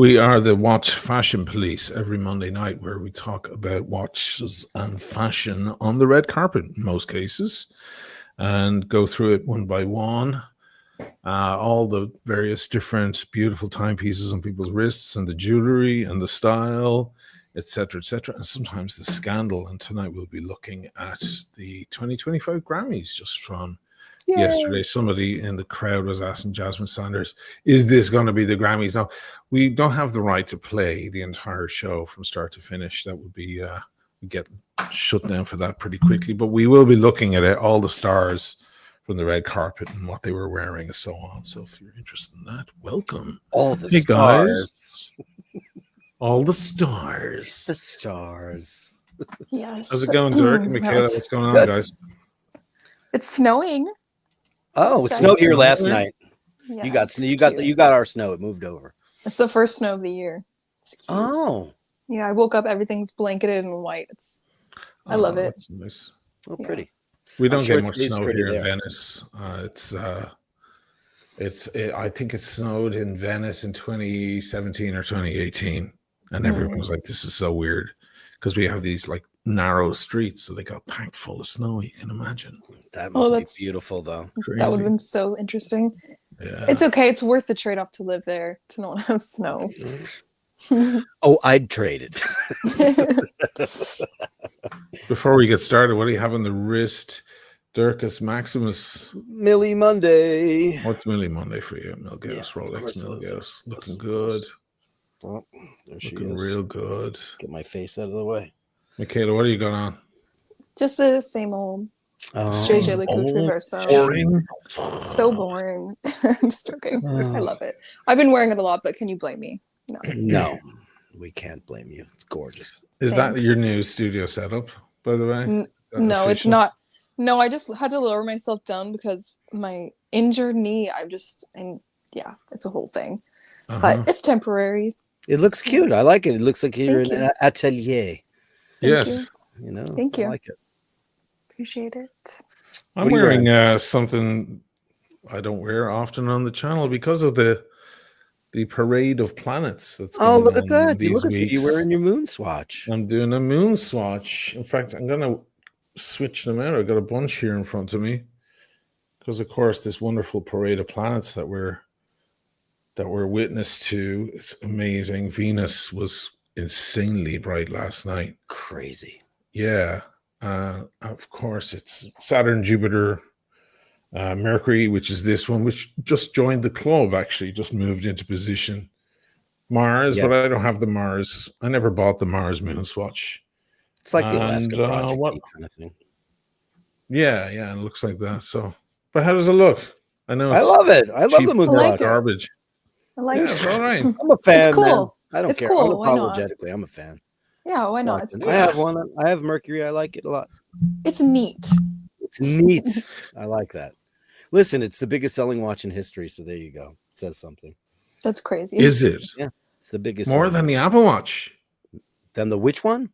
We are the Watch Fashion Police every Monday night, where we talk about watches and fashion on the red carpet in most cases and go through it one by one. All the various different beautiful timepieces on people's wrists and the jewelry and the style, etc., etc., and sometimes the scandal. And tonight we'll be looking at the 2025 Grammys just from yesterday. Somebody in the crowd was asking Jasmine Sanders, is this going to be the Grammys? Now, we don't have the right to play the entire show from start to finish. That would be we get shut down for that pretty quickly, but we will be looking at it, all the stars from the red carpet and what they were wearing and so on. So if you're interested in that, welcome. All the stars. Guys. All the stars. The stars. Yes. How's it going, Dirk? Michaela, what's going on, guys? It's snowing. Oh, it snowed here last night. Yeah, you got our snow. It moved over. It's the first snow of the year. Oh. Yeah, I woke up, everything's blanketed in white. I love it. That's nice. Oh, pretty. We don't get much snow here in Venice. I think it snowed in Venice in 2017 or 2018, and everyone was like, "This is so weird," because we have these like narrow streets, so they got packed full of snow. You can imagine. That must be beautiful, though. Crazy. That would have been so interesting. Yeah. It's okay. It's worth the trade-off to live there to not have snow. Oh, I'd trade it. Before we get started, what do you have on the wrist? Dirkus Maximus. Millie Monday. What's Millie Monday for you? Milgauss, Rolex Milgauss. Looking good. Oh, there she Looking is. real good. Get my face out of the way. Michaela, what are you going on? Just the same old JJ Le Couture Reverso. Boring. So boring. I'm just joking. I love it. I've been wearing it a lot, but can you blame me? No. No, we can't blame you. It's gorgeous. Is that your new studio setup, by the way? No, it's not. No, I just had to lower myself down because my injured knee, it's a whole thing. But it's temporary. It looks cute. I like it. It looks like you're in an atelier. Yes. You know, Thank you. I like it. Appreciate it. I'm wearing something I don't wear often on the channel because of the parade of planets that's going look at on that. these Look at weeks. you wearing your moon swatch. I'm doing a moon swatch. In fact, I'm going to switch them out. I've got a bunch here in front of me because, of course, this wonderful parade of planets that we're witness to, it's amazing. Venus was insanely bright last night. Crazy. Yeah. Of course, it's Saturn, Jupiter, Mercury, which is this one, which just joined the club, actually, just moved into position. Mars, but I don't have the Mars. I never bought the Mars moon swatch. It's like the Alaska Project kind of thing. Yeah, and it looks like that. So, but how does it look? I know. I love it. I love the moon swatch. Garbage. I like it. It's all right. I'm a fan. It's cool. Man. I don't care. Cool. Unapologetically, I'm a fan. Yeah, why not? It's I have one. I have Mercury. I like it a lot. It's neat. It's neat. I like that. Listen, it's the biggest selling watch in history. So there you go. It says something. That's crazy. Is it? Yeah, it's the biggest. More than the Apple Watch. Than the which one?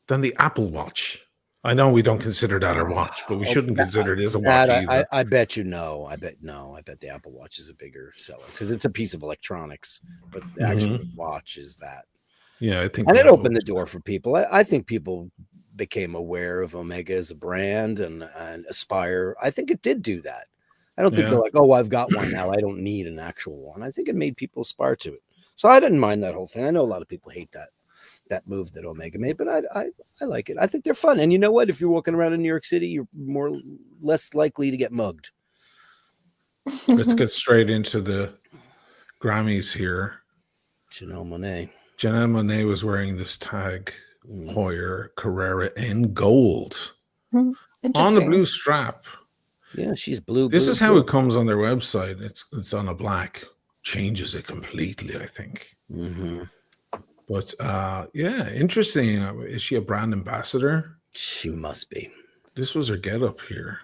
Than the Apple Watch. I know we don't consider that a watch, but we shouldn't consider it as a watch either. I bet you know. I bet the Apple Watch is a bigger seller because it's a piece of electronics, but the actual watch is that. Yeah, I think. And it opened the door for people. I think people became aware of Omega as a brand and Aspire. I think it did do that. I don't think they're like, oh, I've got one now. I don't need an actual one. I think it made people aspire to it. So I didn't mind that whole thing. I know a lot of people hate that move that Omega made, but I like it. I think they're fun. And you know what? If you're walking around in New York City, you're less likely to get mugged. Let's get straight into the Grammys here. Janelle Monae was wearing this tag Heuer Carrera in gold on the blue strap. Yeah, she's blue. This is how it comes on their website. It's on a black. Changes it completely, I think. But interesting. Is she a brand ambassador? She must be. This was her getup here.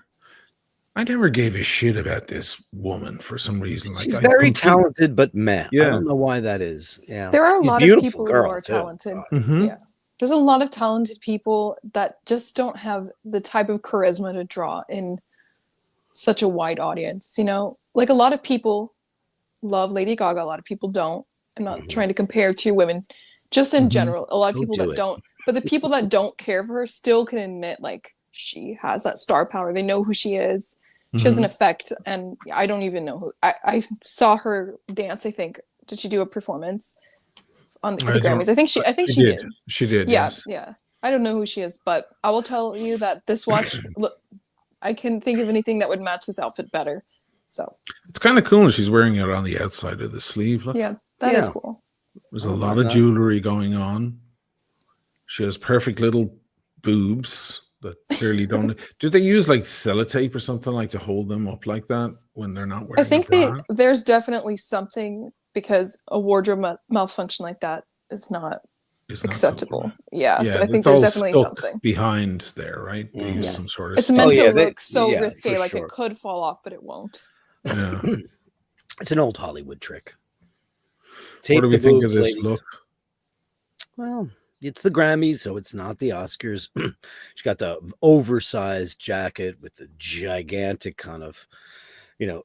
I never gave a shit about this woman for some reason. Like, she's very talented, but meh. Yeah. I don't know why that is. Yeah, there are a lot of people who are talented. Yeah, there's a lot of talented people that just don't have the type of charisma to draw in such a wide audience. You know, like a lot of people love Lady Gaga. A lot of people don't. I'm not trying to compare two women, just in general. A lot of people that don't, but the people that don't care for her still can admit like she has that star power. They know who she is. She has an effect, and I don't even know who. I saw her dance. I think did she do a performance on the Grammys? I think she did. She did. Yeah, yes. yeah. I don't know who she is, but I will tell you that this watch. Look, I can think of anything that would match this outfit better. So it's kind of cool. She's wearing it on the outside of the sleeve. Look. Yeah, that is cool. There's a lot of jewelry going on. She has perfect little boobs that clearly don't. Do they use like sellotape or something like to hold them up like that when they're not wearing? I think there's definitely something, because a wardrobe malfunction like that is not acceptable. Cool, right? Yeah, so I think there's definitely something behind there, right? They use some sort of. It's meant to look so risque, like it could fall off, but it won't. Yeah, it's an old Hollywood trick. What do we think of this look? Well, it's the Grammys, so it's not the Oscars. She got the oversized jacket with the gigantic kind of,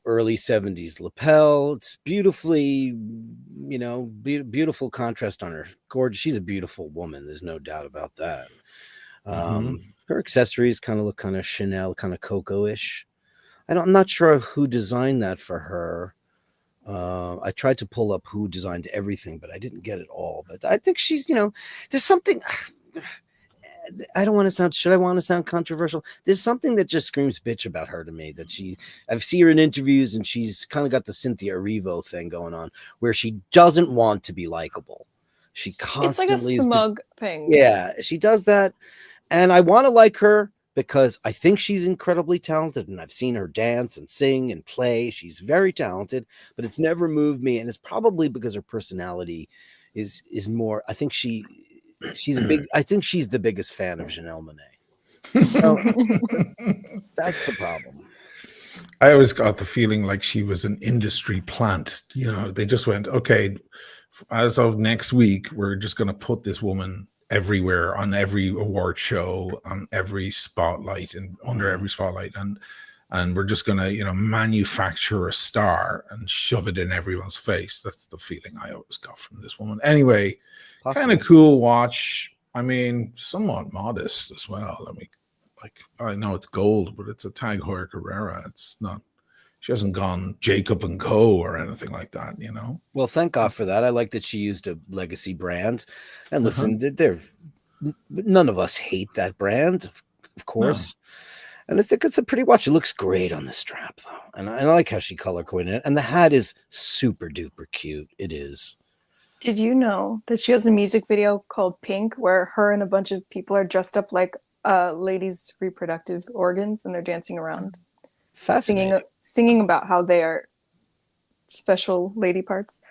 early 70s lapel. It's beautifully, beautiful contrast on her. Gorgeous. She's a beautiful woman. There's no doubt about that. Her accessories kind of look kind of Chanel, kind of Coco-ish. I'm not sure who designed that for her. I tried to pull up who designed everything, but I didn't get it all. But I think she's, there's something. I don't want to sound. Should I want to sound controversial? There's something that just screams bitch about her to me. That I've seen her in interviews, and she's kind of got the Cynthia Erivo thing going on, where she doesn't want to be likable. She constantly. It's like a smug thing. Yeah, she does that, and I want to like her because I think she's incredibly talented, and I've seen her dance and sing and play. She's very talented, but it's never moved me, and it's probably because her personality is more. I think she's I think she's the biggest fan of Janelle Monae. So, that's the problem. I always got the feeling like she was an industry plant. They just went, okay, as of next week, we're just going to put this woman everywhere, on every award show, on every spotlight, and under every spotlight, and we're just gonna manufacture a star and shove it in everyone's face. That's the feeling I always got from this woman. Anyway, kind of cool watch. I mean, somewhat modest as well. I mean, I know it's gold, but it's a Tag Heuer Carrera. It's not. She hasn't gone Jacob and Co. or anything like that, Well, thank God for that. I like that she used a legacy brand. And listen, none of us hate that brand, of course. No. And I think it's a pretty watch. It looks great on the strap, though. And I like how she color coordinated it. And the hat is super duper cute. It is. Did you know that she has a music video called Pink, where her and a bunch of people are dressed up like ladies' reproductive organs, and they're dancing around? Singing about how they are special lady parts.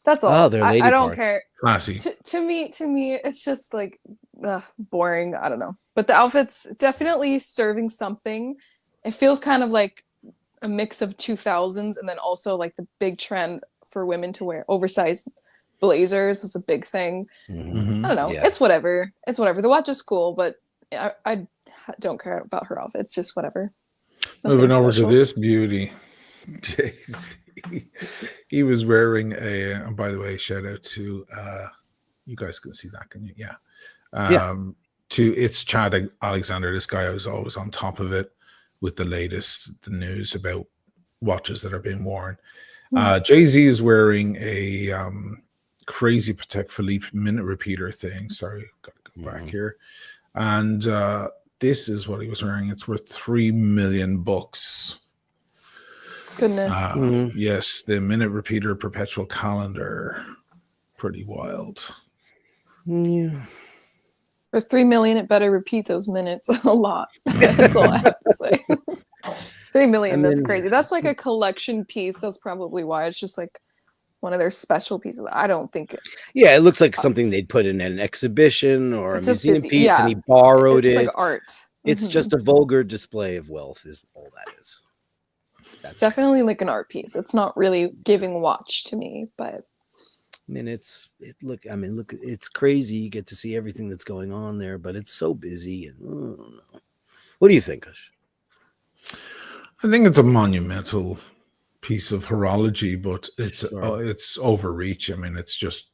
That's all. Oh, they're lady I don't parts. care. Classy. To me, it's just like boring. I don't know. But the outfit's definitely serving something. It feels kind of like a mix of 2000s, and then also like the big trend for women to wear oversized blazers is a big thing. I don't know. Yeah. It's whatever. The watch is cool, but I don't care about her outfit. It's just whatever. Moving over to this beauty, Jay-Z. He was wearing by the way, shout out to you guys can see that, can you? Yeah. It's Chad Alexander. This guy was always on top of it with the news about watches that are being worn. Jay-Z is wearing a crazy Patek Philippe minute repeater thing. Sorry, gotta go back here. And this is what he was wearing. It's worth $3 million. Goodness. Yes, the minute repeater perpetual calendar. Pretty wild. Yeah. For $3 million, it better repeat those minutes a lot. That's all I have to say. $3 million, that's crazy. That's like a collection piece. That's probably why it's just like one of their special pieces. I don't think it looks like something they'd put in an exhibition or a museum piece, and he borrowed it. It's like art. It's just a vulgar display of wealth is all that is. That's definitely like an art piece. It's not really giving watch to me, but I mean, look, it's crazy. You get to see everything that's going on there, but it's so busy. And I don't know. What do you think, Ush? I think it's a monumental piece of horology, but Sure. it's overreach. I mean, it's just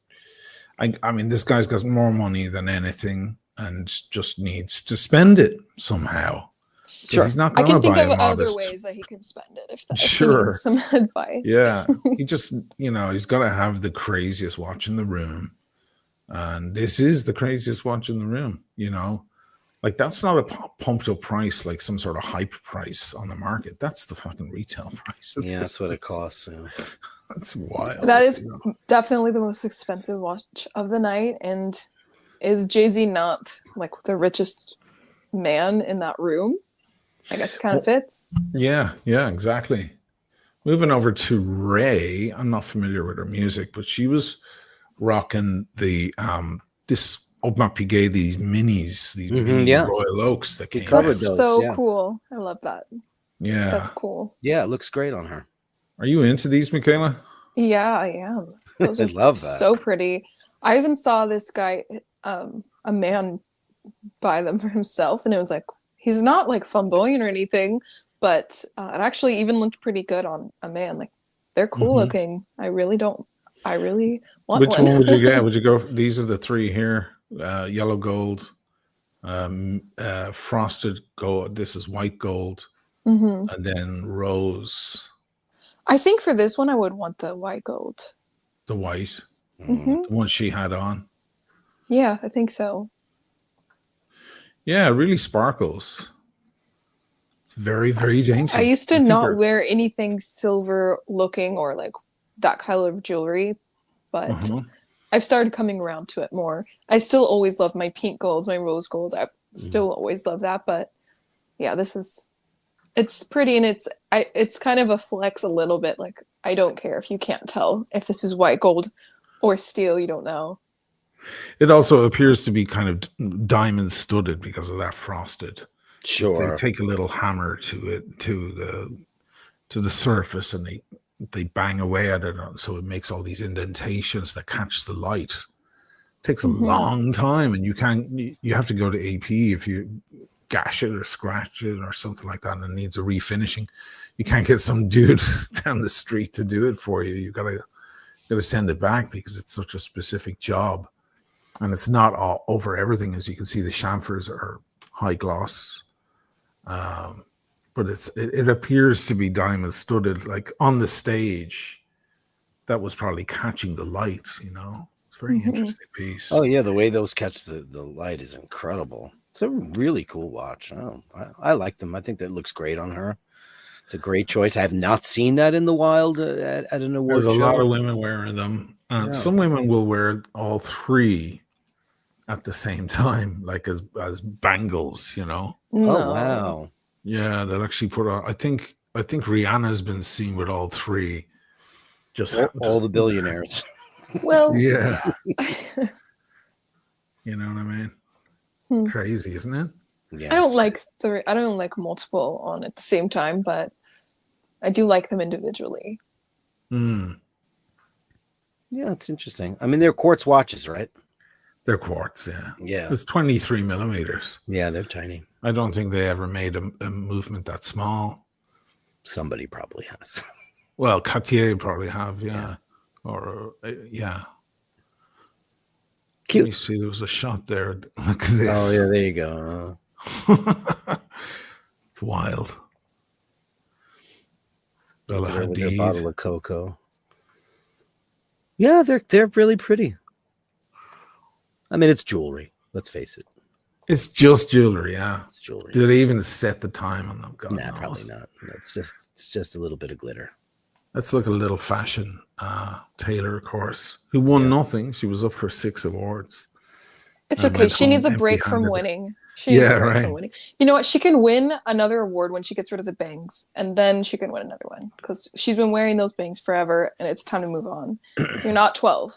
I mean, this guy's got more money than anything and just needs to spend it somehow. So Sure. he's not I going to can think buy of a other modest. ways that he can spend it if he Sure. needs some advice. Yeah. He just, he's got to have the craziest watch in the room. And this is the craziest watch in the room, Like, that's not a pumped up price, like some sort of hype price on the market. That's the fucking retail price. Yeah, that's what it costs. Yeah. That's wild. That is definitely the most expensive watch of the night. And is Jay-Z not like the richest man in that room? I guess it kind of fits. Yeah, exactly. Moving over to Raye, I'm not familiar with her music, but she was rocking the this Audemars Piguet, these minis, these mini Royal Oaks that came out. That's so cool. I love that. Yeah. That's cool. Yeah, it looks great on her. Are you into these, Michaela? Yeah, I am. Those I love that. So pretty. I even saw this guy, a man, buy them for himself, and it was like, he's not like flamboyant or anything, but it actually even looked pretty good on a man. Like, they're cool looking. I really want Which one would you get? Would you go? These are the three here: yellow gold, frosted gold. This is white gold, and then rose. I think for this one, I would want the white gold. The white, the one she had on. Yeah, I think so. Yeah, it really sparkles. It's very, very dainty. I used to not wear anything silver looking or like that color of jewelry, but I've started coming around to it more. I still always love my pink golds, my rose golds. I still always love that, but yeah, it's pretty, and it's kind of a flex a little bit. Like, I don't care if you can't tell if this is white gold or steel. You don't know. It also appears to be kind of diamond studded because of that frosted. Sure. They take a little hammer to the surface, and they bang away at it, so it makes all these indentations that catch the light. It takes a long time, and you have to go to AP if you gash it or scratch it or something like that, and it needs a refinishing. You can't get some dude down the street to do it for you. You gotta send it back because it's such a specific job, and it's not all over everything. As you can see, the chamfers are high gloss, but it appears to be diamond studded. Like on the stage, that was probably catching the light. It's a very interesting piece. Oh yeah, the way those catch the light is incredible. It's a really cool watch. I like them. I think that looks great on her. It's a great choice. I have not seen that in the wild at an award show. There's a lot of women wearing them. Some women will wear all three at the same time, like as bangles, No. Oh wow. Yeah, they'll actually put on. I think Rihanna's been seen with all three. Just all the billionaires. Well, yeah. You know what I mean? Crazy, isn't it? Yeah. I don't like multiple on at the same time, but I do like them individually. Yeah, it's interesting. I mean, they're quartz watches, right? They're quartz, yeah. Yeah. It's 23 millimeters. Yeah, they're tiny. I don't think they ever made a movement that small. Somebody probably has. Well, Cartier probably have, yeah. Or, yeah. Cute. Let me see, there was a shot there. Look at this. Oh, yeah, there you go. It's wild. Look at her with their bottle of cocoa. Yeah, they're really pretty. I mean, it's jewelry. Let's face it. It's just jewelry, yeah. It's jewelry. Do they even set the time on them? God knows. Probably not. It's just a little bit of glitter. Let's look at a little fashion. Taylor, of course, who won nothing. She was up for 6 awards. It's okay. She needs a break from winning. From winning. You know what? She can win another award when she gets rid of the bangs, and then she can win another one because she's been wearing those bangs forever, and it's time to move on. You're not 12.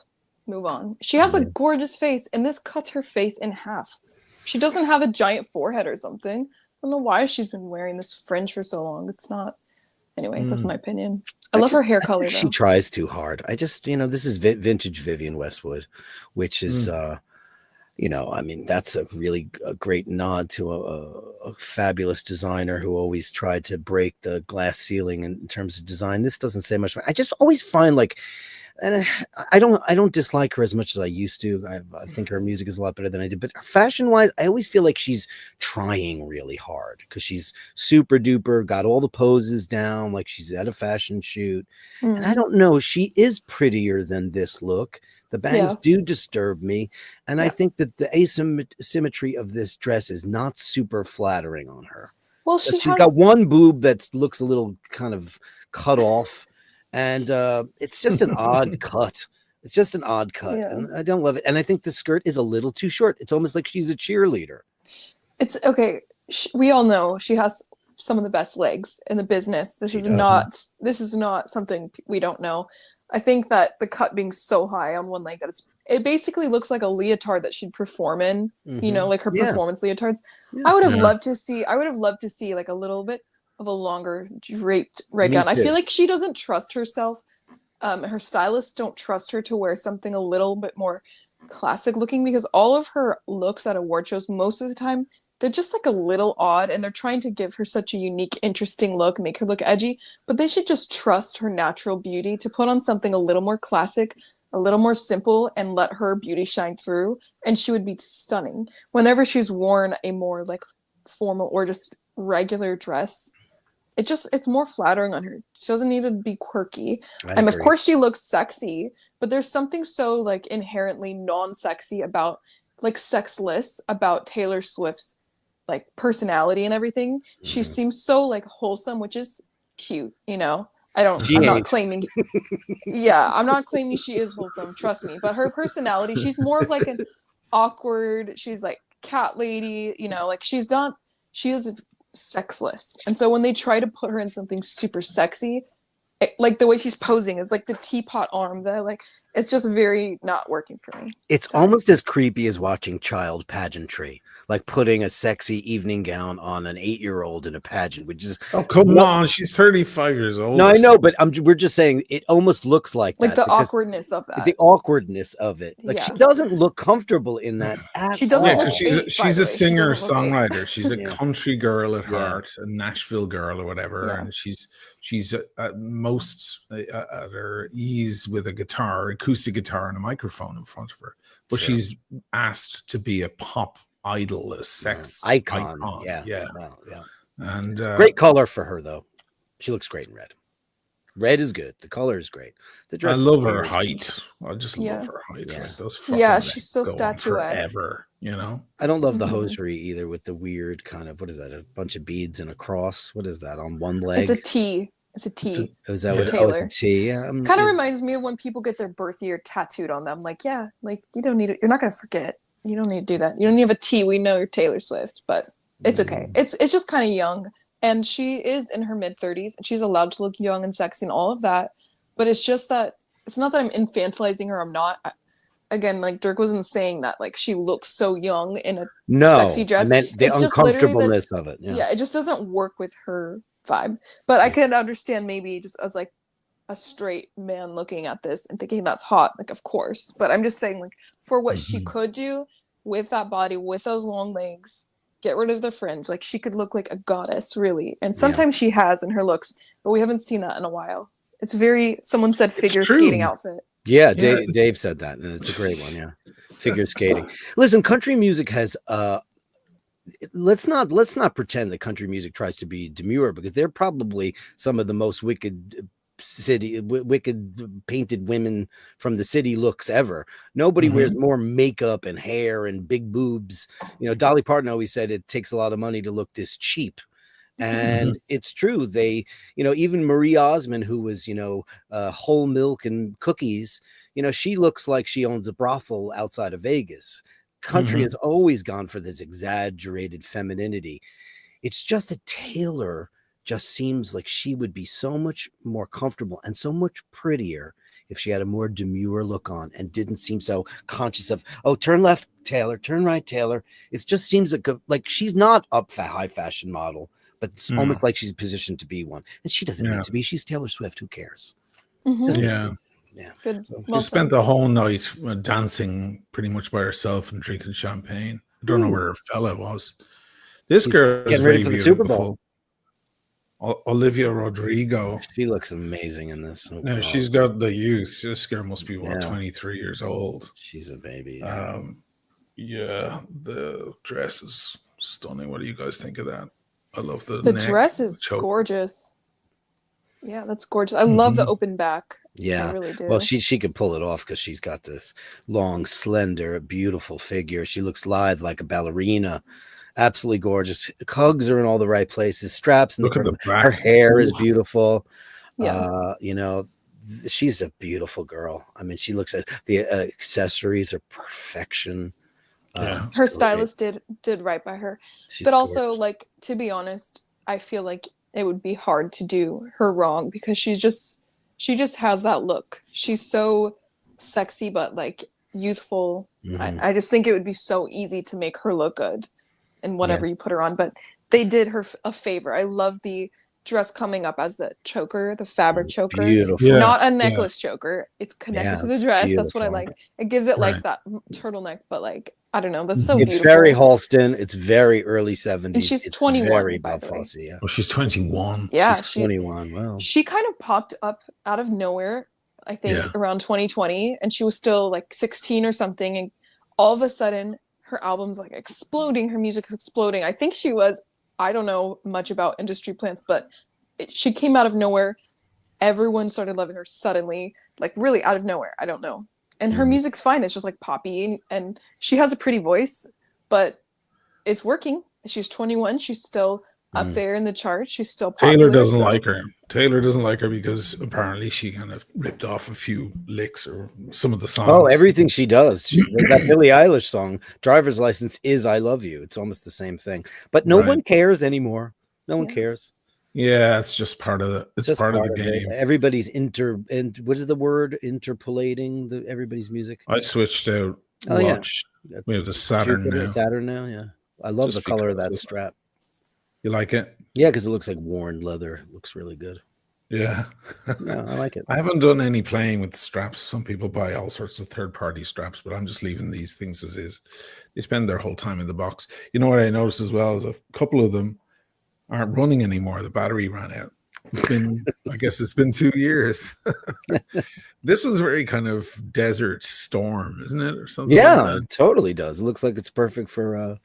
Move on. She has a gorgeous face, and this cuts her face in half. She doesn't have a giant forehead or something. I don't know why she's been wearing this fringe for so long. It's not. Anyway, that's my opinion. I love her hair color. She tries too hard. This is vintage Vivienne Westwood, which is you know, I mean, that's a great nod to a fabulous designer who always tried to break the glass ceiling in terms of design. This doesn't say much. I just always find like, and I don't dislike her as much as I used to. I think her music is a lot better than I did. But fashion wise, I always feel like she's trying really hard because she's super duper, got all the poses down, like she's at a fashion shoot. And I don't know, she is prettier than this look. The bangs do disturb me. And I think that the asymmetry of this dress is not super flattering on her. Well, she's got one boob that looks a little kind of cut off. And it's just an odd cut. It's just an odd cut. Yeah. And I don't love it. And I think the skirt is a little too short. It's almost like she's a cheerleader. It's okay. We all know she has some of the best legs in the business. This is not something we don't know. I think that the cut being so high on one leg that it basically looks like a leotard that she'd perform in, you know, like her performance leotards. Yeah. I would have loved to see like a little bit of a longer draped red gown. I feel like she doesn't trust herself. Her stylists don't trust her to wear something a little bit more classic looking, because all of her looks at award shows most of the time, they're just like a little odd, and they're trying to give her such a unique, interesting look, make her look edgy, but they should just trust her natural beauty to put on something a little more classic, a little more simple, and let her beauty shine through, and she would be stunning. Whenever she's worn a more like formal or just regular dress, it's more flattering on her. She doesn't need to be quirky. Of course she looks sexy, but there's something so like inherently non-sexy about, like sexless about Taylor Swift's like personality and everything. She seems so like wholesome, which is cute, you know. I'm not claiming I'm not claiming she is wholesome, trust me, but her personality, she's more of like an awkward, she's like cat lady, you know, like she is sexless. And so when they try to put her in something super sexy, like the way she's posing is like the teapot arm, that like it's just very not working for me. It's almost as creepy as watching child pageantry, like putting a sexy evening gown on an 8-year-old in a pageant, which is come on, she's 35 years old. No, I know, but we're just saying it almost looks like that, the awkwardness of that. The awkwardness of it. Like she doesn't look comfortable in that she doesn't all. Look she's a singer songwriter. She's a country girl at heart, a Nashville girl or whatever, and she's at most at her ease with a guitar, acoustic guitar, and a microphone in front of her. But she's asked to be a pop idol, a sex icon. Yeah. And great color for her though. She looks great in red. Red is good. The color is great. The dress. I love her height. I just love her height. Yeah, like those she's so statuesque. Forever, you know. I don't love the hosiery either, with the weird kind of, what is that? A bunch of beads and a cross. What is that on one leg? It's a T. It's a T. Is that what Taylor? It's a T. Yeah. Kind of reminds me of when people get their birth year tattooed on them. Like, like you don't need it. You're not gonna forget. You don't need to do that. You don't need a T. We know you're Taylor Swift, but it's okay. It's just kind of young, and she is in her mid-30s, and she's allowed to look young and sexy and all of that. But it's just that it's not that I'm infantilizing her. I'm not. Again, like Dirk wasn't saying that like she looks so young in a sexy dress. I meant the uncomfortableness of it. Yeah, it just doesn't work with her vibe. But I can understand maybe just as like a straight man looking at this and thinking that's hot, like of course. But I'm just saying, like, for what she could do with that body, with those long legs, get rid of the fringe, like she could look like a goddess, really. And sometimes she has in her looks, but we haven't seen that in a while. It's very, someone said figure skating outfit. Yeah, Dave said that, and it's a great one. Yeah, figure skating. Listen, country music has let's not pretend that country music tries to be demure, because they're probably some of the most wicked painted women from the city looks ever. Nobody wears more makeup and hair and big boobs. You know, Dolly Parton always said it takes a lot of money to look this cheap. And it's true. They, you know, even Marie Osmond, who was, you know, whole milk and cookies, you know, she looks like she owns a brothel outside of Vegas. Country has always gone for this exaggerated femininity. It's just that Taylor just seems like she would be so much more comfortable and so much prettier if she had a more demure look on and didn't seem so conscious of, oh, turn left, Taylor, turn right, Taylor. It just seems like she's not a high fashion model, but it's almost like she's positioned to be one. And she doesn't need to be. She's Taylor Swift. Who cares? Yeah. Yeah. Good. So, Well She spent said. the whole night dancing pretty much by herself and drinking champagne. I don't know where her fella was. This He's girl is getting ready very for the Super Bowl. beautiful. Olivia Rodrigo. She looks amazing in this. Oh, No, God. she's got the youth. This girl must be, Yeah. 23 years old. She's a baby. Yeah, the dress is stunning. What do you guys think of that? I love the The neck, dress is choke. gorgeous. Yeah, that's gorgeous. I love the open back. Yeah. I really do. Well, she could pull it off because she's got this long, slender, beautiful figure. She looks lithe like a ballerina. Absolutely gorgeous. Hugs are in all the right places. Straps in Look at the back. her hair is beautiful. Yeah. She's a beautiful girl. I mean, she looks at the accessories are perfection. Yeah. Her stylist did right by her. She's But also, gorgeous. like, to be honest, I feel like it would be hard to do her wrong because she just has that look. She's so sexy but like youthful. Mhm. I just think it would be so easy to make her look good in whatever you put her on. But they did her a favor. I love the dress coming up as the choker, the fabric choker. Beautiful. Yeah. Not a necklace choker. It's connected to the it's dress. That's what I beautiful. like. It gives it like Right. that turtleneck, but like I don't know. That's so It's beautiful. very Halston. It's very early 70s. And she's It's 21, very by the way. Belfast, yeah. Well, she's 21. Yeah, She's 21. Wow. she kind of popped up out of nowhere, I think, Yeah. around 2020, and she was still like 16 or something, and all of a sudden her album's like exploding, her music's exploding. I think she was, I don't know much about industry plants, but she came out of nowhere. Everyone started loving her suddenly, like really out of nowhere. I don't know. And her music's fine. It's just like poppy, and she has a pretty voice, but it's working. She's 21. She's still up there in the charts. She's still popular. Taylor doesn't so- like her. Taylor doesn't like her because apparently she kind of ripped off a few licks or some of the songs. Oh, everything she does. That Billie Eilish song, Driver's License, is I Love You. It's almost the same thing. But no Right. one cares anymore. No one Yeah. cares. Yeah, it's just part of the. It's Just part of the it. game. Everybody's and what is the word? Interpolating everybody's music. I switched out. Oh, yeah. Watch. We have the Saturn now. Saturn now, yeah. I love Just the color of because that of- strap. You like it? Yeah, because it looks like worn leather. It looks really good. Yeah. Yeah, I like it. I haven't done any playing with the straps. Some people buy all sorts of third-party straps, but I'm just leaving these things as is. They spend their whole time in the box. You know what I noticed as well is a couple of them aren't running anymore. The battery ran out. It's been, I guess it's been 2 years. This one's very kind of desert storm, isn't it, or something? Yeah, like it totally does. It looks like it's perfect for that?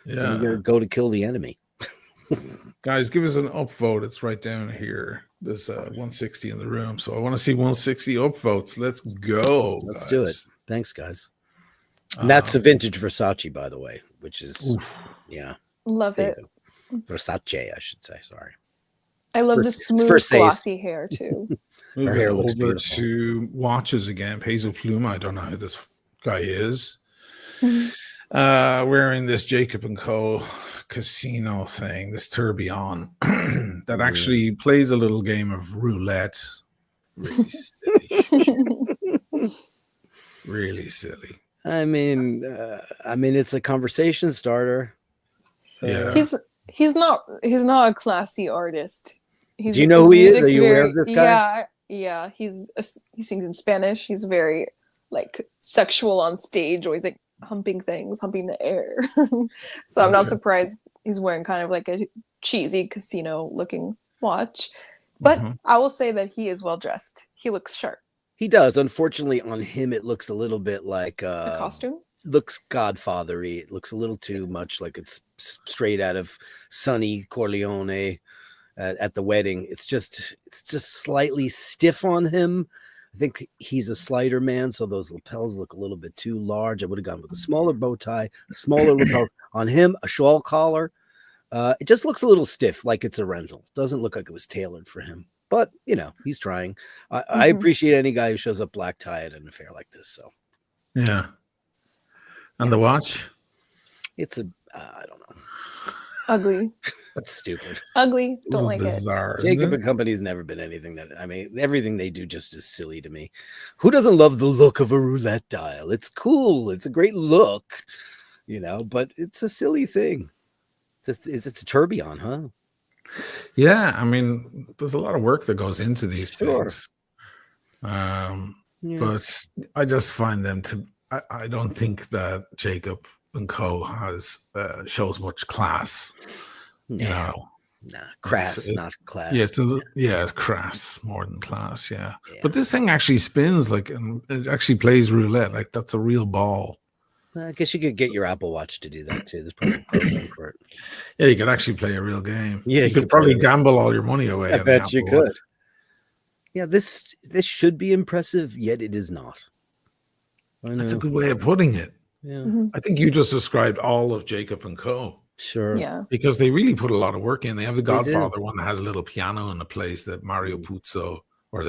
when Yeah. you're gonna go to kill the enemy. Guys, give us an upvote. It's right down here. There's 160 in the room, so I want to see 160 upvotes. Let's go. Let's guys. do it. Thanks, guys. And that's a vintage Versace, by the way, which is yeah. Love there it. you go. Versace, I should say. Sorry. I love the First- smooth, first taste. glossy hair too. Moving hair looks over beautiful. to watches again. Peso Pluma. I don't know who this guy is. Mhm. Wearing this Jacob and Co. casino thing, this tourbillon that actually plays a little game of roulette. Really silly. Really silly. I mean, it's a conversation starter. Yeah. He's not a classy artist. Do you know who he is? music's Are you aware of this guy? Yeah. He sings in Spanish. He's very like sexual on stage, always like humping things, humping the air. So I'm not Okay. surprised he's wearing kind of like a cheesy casino looking watch. But Mhm. I will say that he is well dressed. He looks sharp. He does. Unfortunately, on him, it looks a little bit like The costume. looks Godfather-y. It looks a little too much like it's straight out of Sonny Corleone at the wedding. It's just slightly stiff on him. I think he's a slider man, so those lapels look a little bit too large. I would have gone with a smaller bow tie, smaller lapels on him, a shawl collar. It just looks a little stiff, like it's a rental. Doesn't look like it was tailored for him. But, he's trying. I appreciate any guy who shows up black tie at an affair like this. So Yeah. And the watch? it's I don't know. Ugly. That's stupid. Ugly. A Don't little like it. bizarre, isn't Jacob it? and Company's never been anything everything they do just is silly to me. Who doesn't love the look of a roulette dial? It's cool. It's a great look, but it's a silly thing. It's a tourbillon, huh? Yeah, I mean, there's a lot of work that goes into these Sure. things. Yeah. but I just find them to. I don't think that Jacob and Co has shows much class. Nah, You know, crass, not class. crass more than class. Yeah, Yeah. but this thing actually spins like, and it actually plays roulette. Like that's a real ball. I guess you could get your Apple Watch to do that too. There's probably a program for it. Yeah, you could actually play a real game. Yeah, you could probably gamble all your money away. I on bet the you Apple could. Watch. Yeah, this should be impressive, yet it is not. I know. That's a good way of putting it. Yeah, I think you just described all of Jacob and Co. sure. Yeah. Because they really put a lot of work in. They have the They do. Godfather one that has a little piano and a plays the Mario Puzo or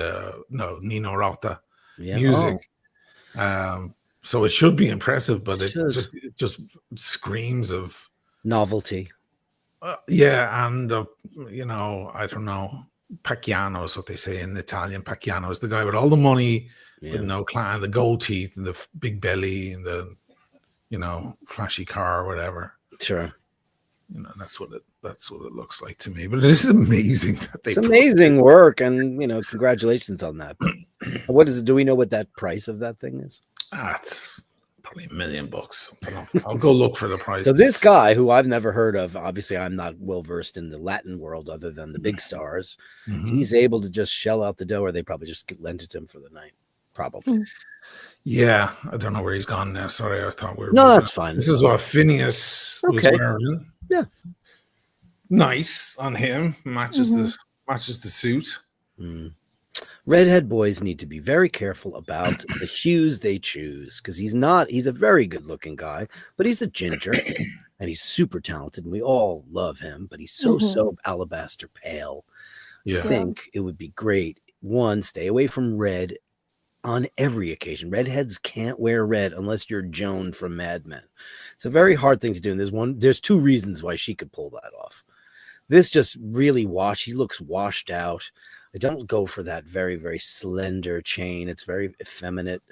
Nino Rota Yeah. music. So it should be impressive, but it should. just screams of Novelty. and I don't know. Pacchiano is what they say in Italian. Pacchiano is the guy with all the money, with no clan, the gold teeth and the big belly and the flashy car or whatever. Sure. That's what it looks like to me. But it is amazing that they. It's amazing work, and congratulations on that. But what is it? Do we know what that price of that thing is? It's probably $1 million. But I'll go look for the price. So this guy, who I've never heard of, obviously I'm not well versed in the Latin world other than the big stars. He's able to just shell out the dough, or they probably just lent it to him for the night. Probably. Yeah, I don't know where he's gone now. Sorry, I thought we were. No, that's fine. This is what Phineas was wearing. Yeah, nice on him. Matches the suit. Redhead boys need to be very careful about the hues they choose, because he's a very good looking guy, but he's a ginger and he's super talented and we all love him, but he's so alabaster pale. Yeah. I think it would be great. One, stay away from red on every occasion. Redheads can't wear red unless you're Joan from Mad Men. It's a very hard thing to do. And there's two reasons why she could pull that off. This just really he looks washed out. I don't go for that very, very slender chain. It's very effeminate.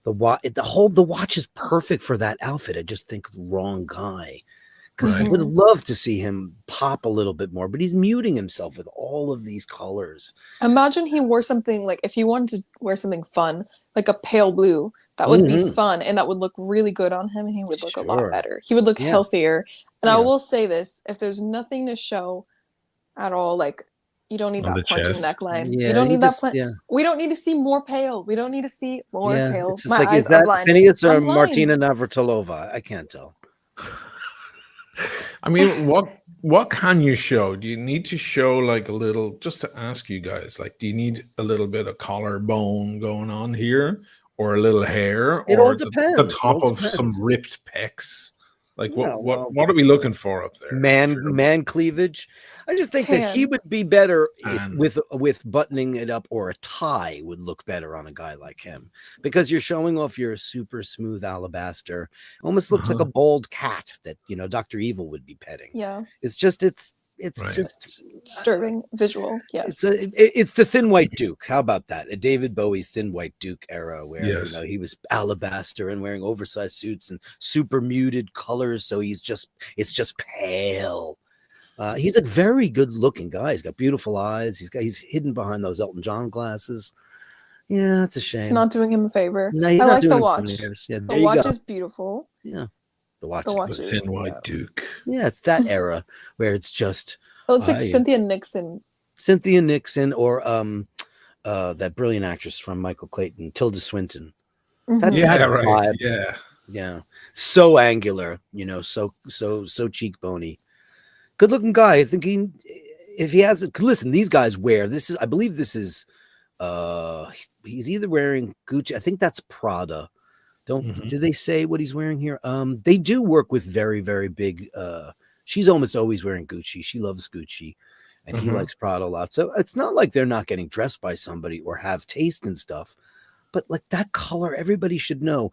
The watch is perfect for that outfit. I just think the wrong guy. Because I would love to see him pop a little bit more, but he's muting himself with all of these colors. Imagine he wore something like, if you wanted to wear something fun, like a pale blue, that would be fun and that would look really good on him and he would look a lot better. He would look healthier. And I will say this, if there's nothing to show at all, like you don't need that punching neckline. Yeah, you don't need that. We don't need to see more pale. We don't need to see more pale. It's just My like, eyes is that are blind. Phineas or I'm blind. Martina Navratilova? I can't tell. I mean, what can you show? Do you need to show like a little, just to ask you guys, like, do you need a little bit of collarbone going on here or a little hair It or all depends. the top of Depends. some ripped pecs? Like what are we looking for up there? Man cleavage. I just think that he would be better with buttoning it up, or a tie would look better on a guy like him, because you're showing off your super smooth alabaster. Almost looks like a bald cat that Dr. Evil would be petting. Yeah, it's just disturbing visual. Yes, it's the Thin White Duke. How about that? A David Bowie's Thin White Duke era, where he was alabaster and wearing oversized suits and super muted colors. So it's just pale. He's a very good looking guy. He's got beautiful eyes. He's hidden behind those Elton John glasses. Yeah, it's a shame. It's not doing him a favor. No, I like the watch. Yeah, the watch is beautiful. Yeah. The watch is Thin White Duke. Yeah, it's that era where it's just. Oh, it's like Cynthia Nixon. Or that brilliant actress from Michael Clayton, Tilda Swinton. Yeah. So angular, so cheekbony. Good looking guy. I think if he has it. Listen, these guys wear this. I believe this is. He's either wearing Gucci. I think that's Prada. Do they say what he's wearing here? They do work with very, very big. She's almost always wearing Gucci. She loves Gucci, and he likes Prada a lot. So it's not like they're not getting dressed by somebody or have taste and stuff. But like that color, everybody should know.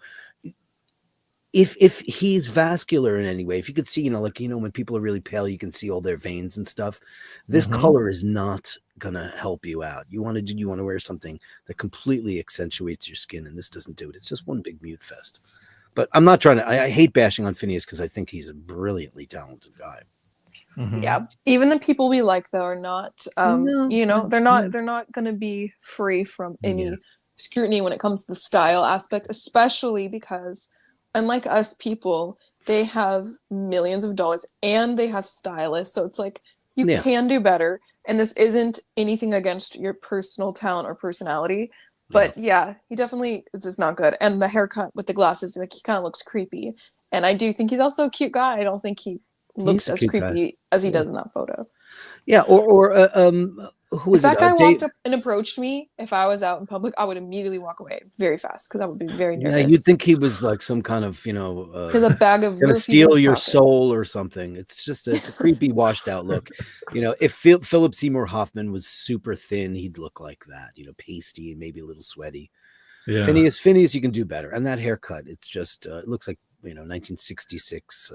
If he's vascular in any way, if you could see, when people are really pale, you can see all their veins and stuff. This color is not gonna help you out. You want to wear something that completely accentuates your skin, and this doesn't do it. It's just one big mute fest. But I'm not trying to. I hate bashing on Phineas because I think he's a brilliantly talented guy. Yeah, even the people we like though are not. They're not going to be free from any scrutiny when it comes to the style aspect, especially because unlike us people, they have millions of dollars and they have stylists. So it's like you can do better. And this isn't anything against your personal talent or personality. But yeah, he definitely is not good. And the haircut with the glasses, like he kind of looks creepy. And I do think he's also a cute guy. I don't think he looks as creepy as he does in that photo. Yeah, who was if that guy walked up and approached me, if I was out in public, I would immediately walk away very fast because I would be very nervous. Yeah, you'd think he was like some kind of, because a bag of gonna steal your soul or something. It's a creepy, washed out look. If Philip Seymour Hoffman was super thin, he'd look like that. Pasty and maybe a little sweaty. Yeah. Phineas, you can do better. And that haircut, it's just it looks like 1966.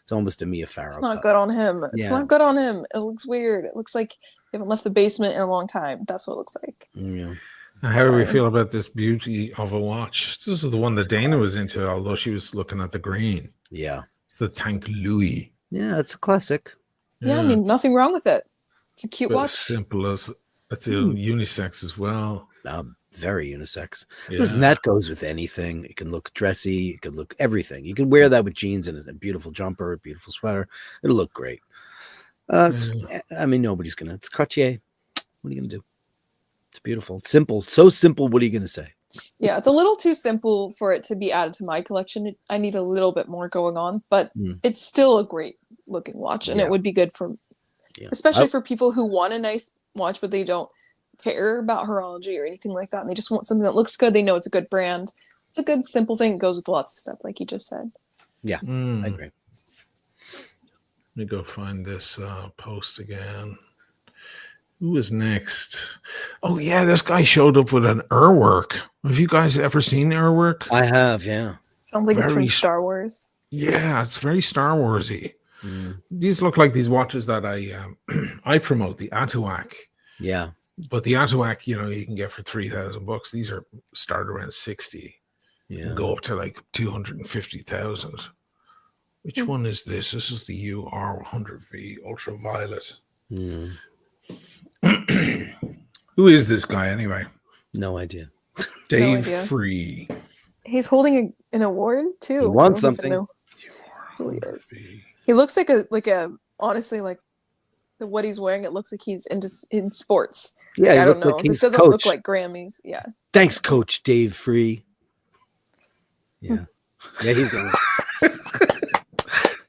It's almost a Mia Farrow. It's not good on him. It's not good on him. It looks weird. It looks like you haven't left the basement in a long time. That's what it looks like. Yeah. How do we feel about this beauty of a watch? This is the one that Dana was into, although she was looking at the green. Yeah. It's the Tank Louis. Yeah, it's a classic. Yeah, I mean, nothing wrong with it. It's a cute watch. Simple as it's unisex as well. Very unisex. Listen, that goes with anything. It can look dressy. It can look everything. You can wear that with jeans and a beautiful jumper, a beautiful sweater. It'll look great. I mean, nobody's gonna. It's Cartier. What are you gonna do? It's beautiful. It's simple. So simple. What are you gonna say? Yeah, it's a little too simple for it to be added to my collection. I need a little bit more going on, but it's still a great looking watch, and it would be good for, especially for people who want a nice watch, but they don't care about horology or anything like that, and they just want something that looks good. They know it's a good brand. It's a good simple thing. It goes with lots of stuff, like you just said. Yeah, I agree. Let me go find this post again. Who is next? Oh yeah, this guy showed up with an Urwerk. Have you guys ever seen Urwerk? I have, yeah. Sounds like it's from Star Wars. Yeah, it's very Star Warsy. These look like these watches that I promote, the Atawak. Yeah. But the Atawak, you can get for $3,000. These are start around 60. Yeah. And go up to like 250,000. Which one is this? This is the UR100V Ultraviolet. Who is this guy anyway? No idea. Dave Free. He's holding an award too. He won something. Who he is? He looks like a honestly, like what he's wearing. It looks like he's in sports. Yeah, I don't know. This doesn't look like Grammys. Yeah. Thanks, Coach Dave Free. Yeah. Yeah, he's going.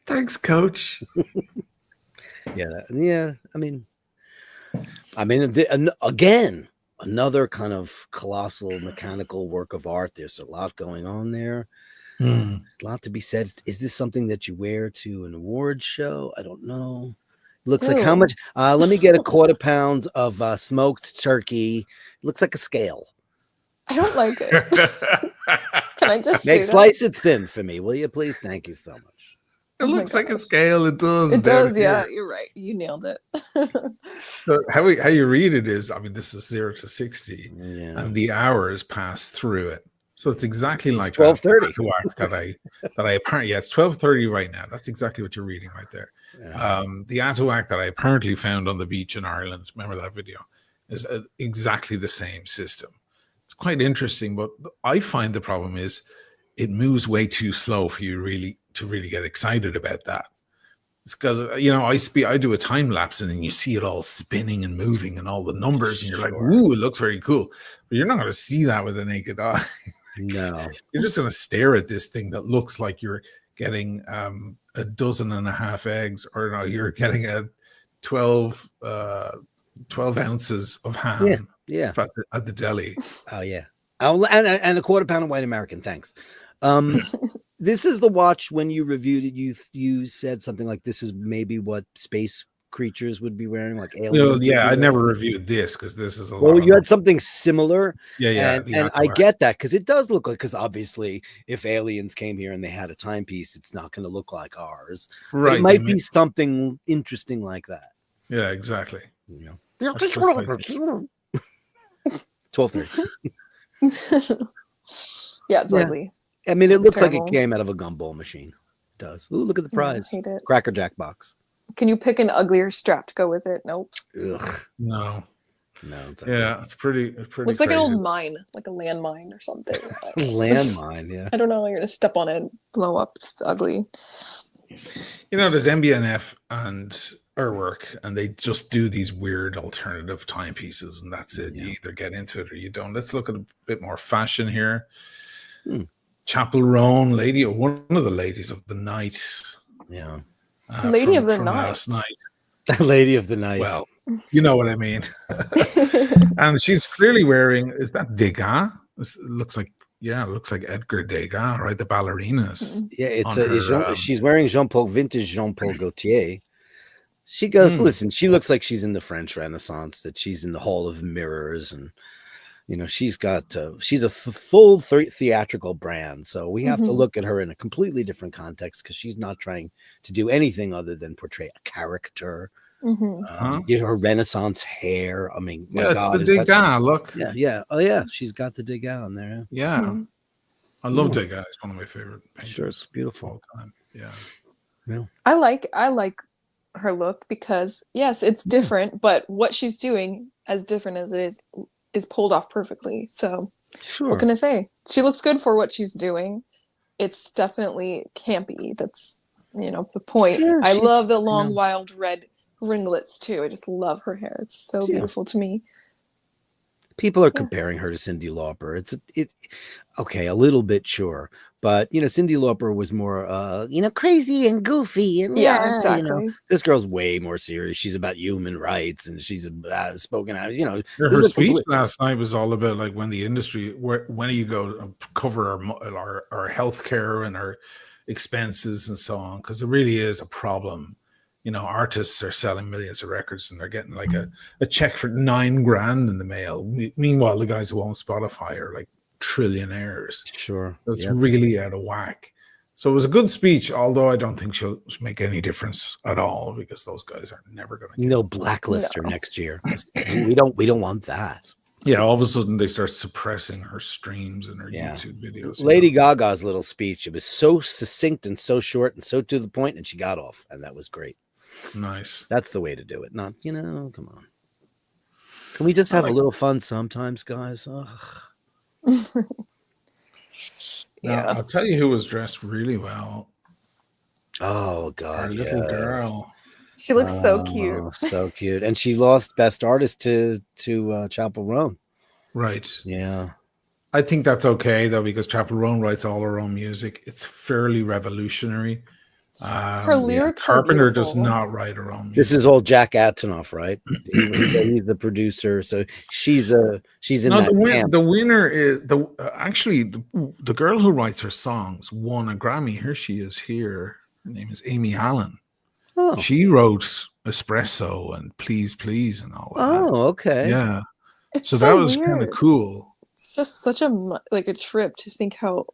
Thanks, Coach. Yeah. I mean, again, another kind of colossal mechanical work of art. There's a lot going on there. There's a lot to be said. Is this something that you wear to an award show? I don't know. Looks like how much? Let me get a quarter pound of smoked turkey. It looks like a scale. I don't like it. Can I just slice it thin for me, will you please? Thank you so much. It looks like a scale. It does. It does. Yeah, you're right. You nailed it. So how you read it is, I mean, this is 0 to 60, and the hours pass through it. So it's exactly like 12:30 that I apparently it's 12:30 right now. That's exactly what you're reading right there. Yeah. The Atawak that I apparently found on the beach in Ireland, remember that video, is exactly the same system. It's quite interesting, but I find the problem is it moves way too slow for you to really get excited about that. It's because I do a time lapse and then you see it all spinning and moving and all the numbers and you're like, ooh, it looks very cool. But you're not going to see that with a naked eye. No, you're just going to stare at this thing that looks like you're getting 12.5 eggs, or no, you're getting a 12 ounces of ham. Yeah. At the deli. Oh yeah. And a quarter pound of white American. Thanks. This is the watch. When you reviewed it, you said something like, this is maybe what space creatures would be wearing, like aliens. I never reviewed this because this is you had something similar. And I get that, because it does look like, because obviously if aliens came here and they had a timepiece, it's not going to look like ours. Right. It might be something interesting like that. Yeah, exactly. 12:30. Yeah, it's ugly. I mean, it looks terrible. Like it came out of a gumball machine. It does. Ooh, look at the prize. I hate it. Cracker Jack box. Can you pick an uglier strap to go with it? Nope. Ugh. No. No, it's Yeah, it's pretty Looks like an crazy. old mine, like a landmine or something. landmine. Yeah. I don't know. You're gonna step on it and blow up. It's ugly. You know, there's MBNF and Urwerk, and they just do these weird alternative timepieces, and that's it. You either get into it or you don't. Let's look at a bit more fashion here. Chappell Roan, one of the ladies of the night. Yeah. Lady of the night. Last night. Lady of the night. Well, you know what I mean. And she's clearly wearing, is that Degas? It looks like Edgar Degas, right? The ballerinas. Yeah, it's she's wearing vintage Jean-Paul Gaultier. She goes, listen, she looks like she's in the French Renaissance, that she's in the Hall of Mirrors, and you know, she's a full theatrical brand. So we have to look at her in a completely different context, because she's not trying to do anything other than portray a character. You know, her Renaissance hair. I mean, it's the Degas look. Yeah. Oh yeah, she's got the Degas on there. Yeah. I love Degas. It's one of my favorite painters. Sure, it's beautiful all the time. Yeah. I like her look because yes, it's different, but what she's doing, as different as it is pulled off perfectly. So what can I say? She looks good for what she's doing. It's definitely campy. That's, you know, the point. Yeah, I love the long, wild red ringlets too. I just love her hair. It's so beautiful to me. People are comparing her to Cyndi Lauper. It's okay, a little bit, sure, but you know, Cyndi Lauper was more crazy and goofy, and exactly. You know, this girl's way more serious. She's about human rights, and she's spoken out. You know, her speech last night was all about like when the industry, when do you go cover our healthcare and our expenses and so on, because it really is a problem. You know, artists are selling millions of records and they're getting like a check for $9,000 in the mail. Meanwhile, the guys who own Spotify are like trillionaires. Sure. It's really out of whack. So it was a good speech, although I don't think she'll make any difference at all, because those guys are never going to blacklist her next year. We don't want that. Yeah, all of a sudden they start suppressing her streams and her YouTube videos. Lady Gaga's little speech, it was so succinct and so short and so to the point, and she got off, and that was great. Nice. That's the way to do it. Not, come on. Can we just have a little fun sometimes, guys? Now, I'll tell you who was dressed really well. Oh God, our little girl. She looks so cute. So cute. And she lost Best Artist to Chappell Roan. Right. Yeah. I think that's okay though, because Chappell Roan writes all her own music. It's fairly revolutionary. Her lyrics Carpenter does not write her own music. This is all Jack Antonoff, right? He's the producer, so she's in that camp. The winner is the girl who writes her songs won a Grammy. Here she is here. Her name is Amy Allen. Oh. She wrote Espresso and Please Please and all that. Oh, okay. Yeah. It's so that was kind of cool. It's just such a trip to think how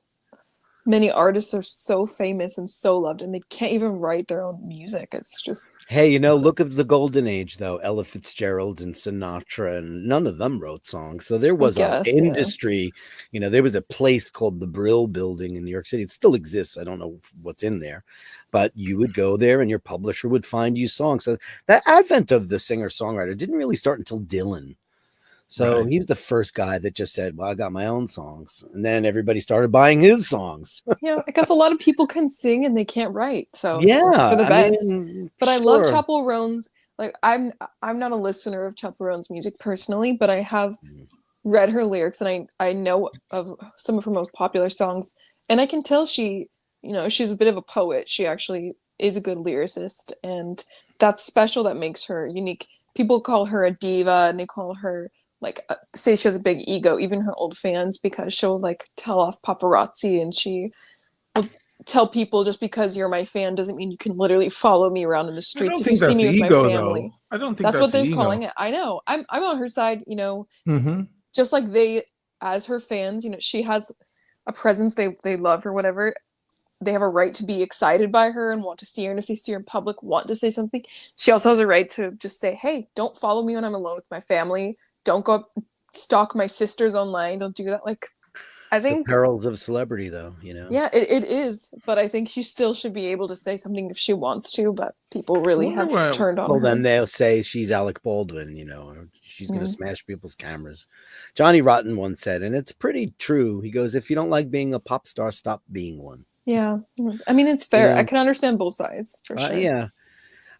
many artists are so famous and so loved, and they can't even write their own music. It's just, hey, look at the golden age though. Ella Fitzgerald and Sinatra, and none of them wrote songs. So there was an industry. There was a place called the Brill Building in New York City. It still exists. I don't know what's in there, but you would go there and your publisher would find you songs. So that advent of the singer-songwriter didn't really start until Dylan. So he was the first guy that just said, well, I got my own songs. And then everybody stared buying his songs. I guess a lot of people can sing and they can't write. So it's for the best. But I love Chappell Roan's. Like, I'm not a listener of Chappell Roan's music personally, but I have read her lyrics and I know of some of her most popular songs. And I can tell she's a bit of a poet. She actually is a good lyricist. And that's special. That makes her unique. People call her a diva and they call her say she has a big ego, even her old fans, because she'll tell off paparazzi, and she will tell people, just because you're my fan doesn't mean you can literally follow me around in the streets if you see me with my family. I don't think that's what they're calling it. I know. I'm on her side, just like they, as her fans, she has a presence. They love her, whatever. They have a right to be excited by her and want to see her. And if they see her in public, want to say something. She also has a right to just say, hey, don't follow me when I'm alone with my family. Don't go stalk my sisters online. Don't do that. I It's the think perils of celebrity, though. yeah, it is, but I think she still should be able to say something if she wants to, but people really have turned on Well, her. then they'll say she's Alec Baldwin, or she's going to Mm. smash people's cameras. Johnny Rotten once said, and it's pretty true. He goes, "If you don't like being a pop star, stop being one." Yeah. I mean, it's fair. I can understand both sides for sure. Yeah.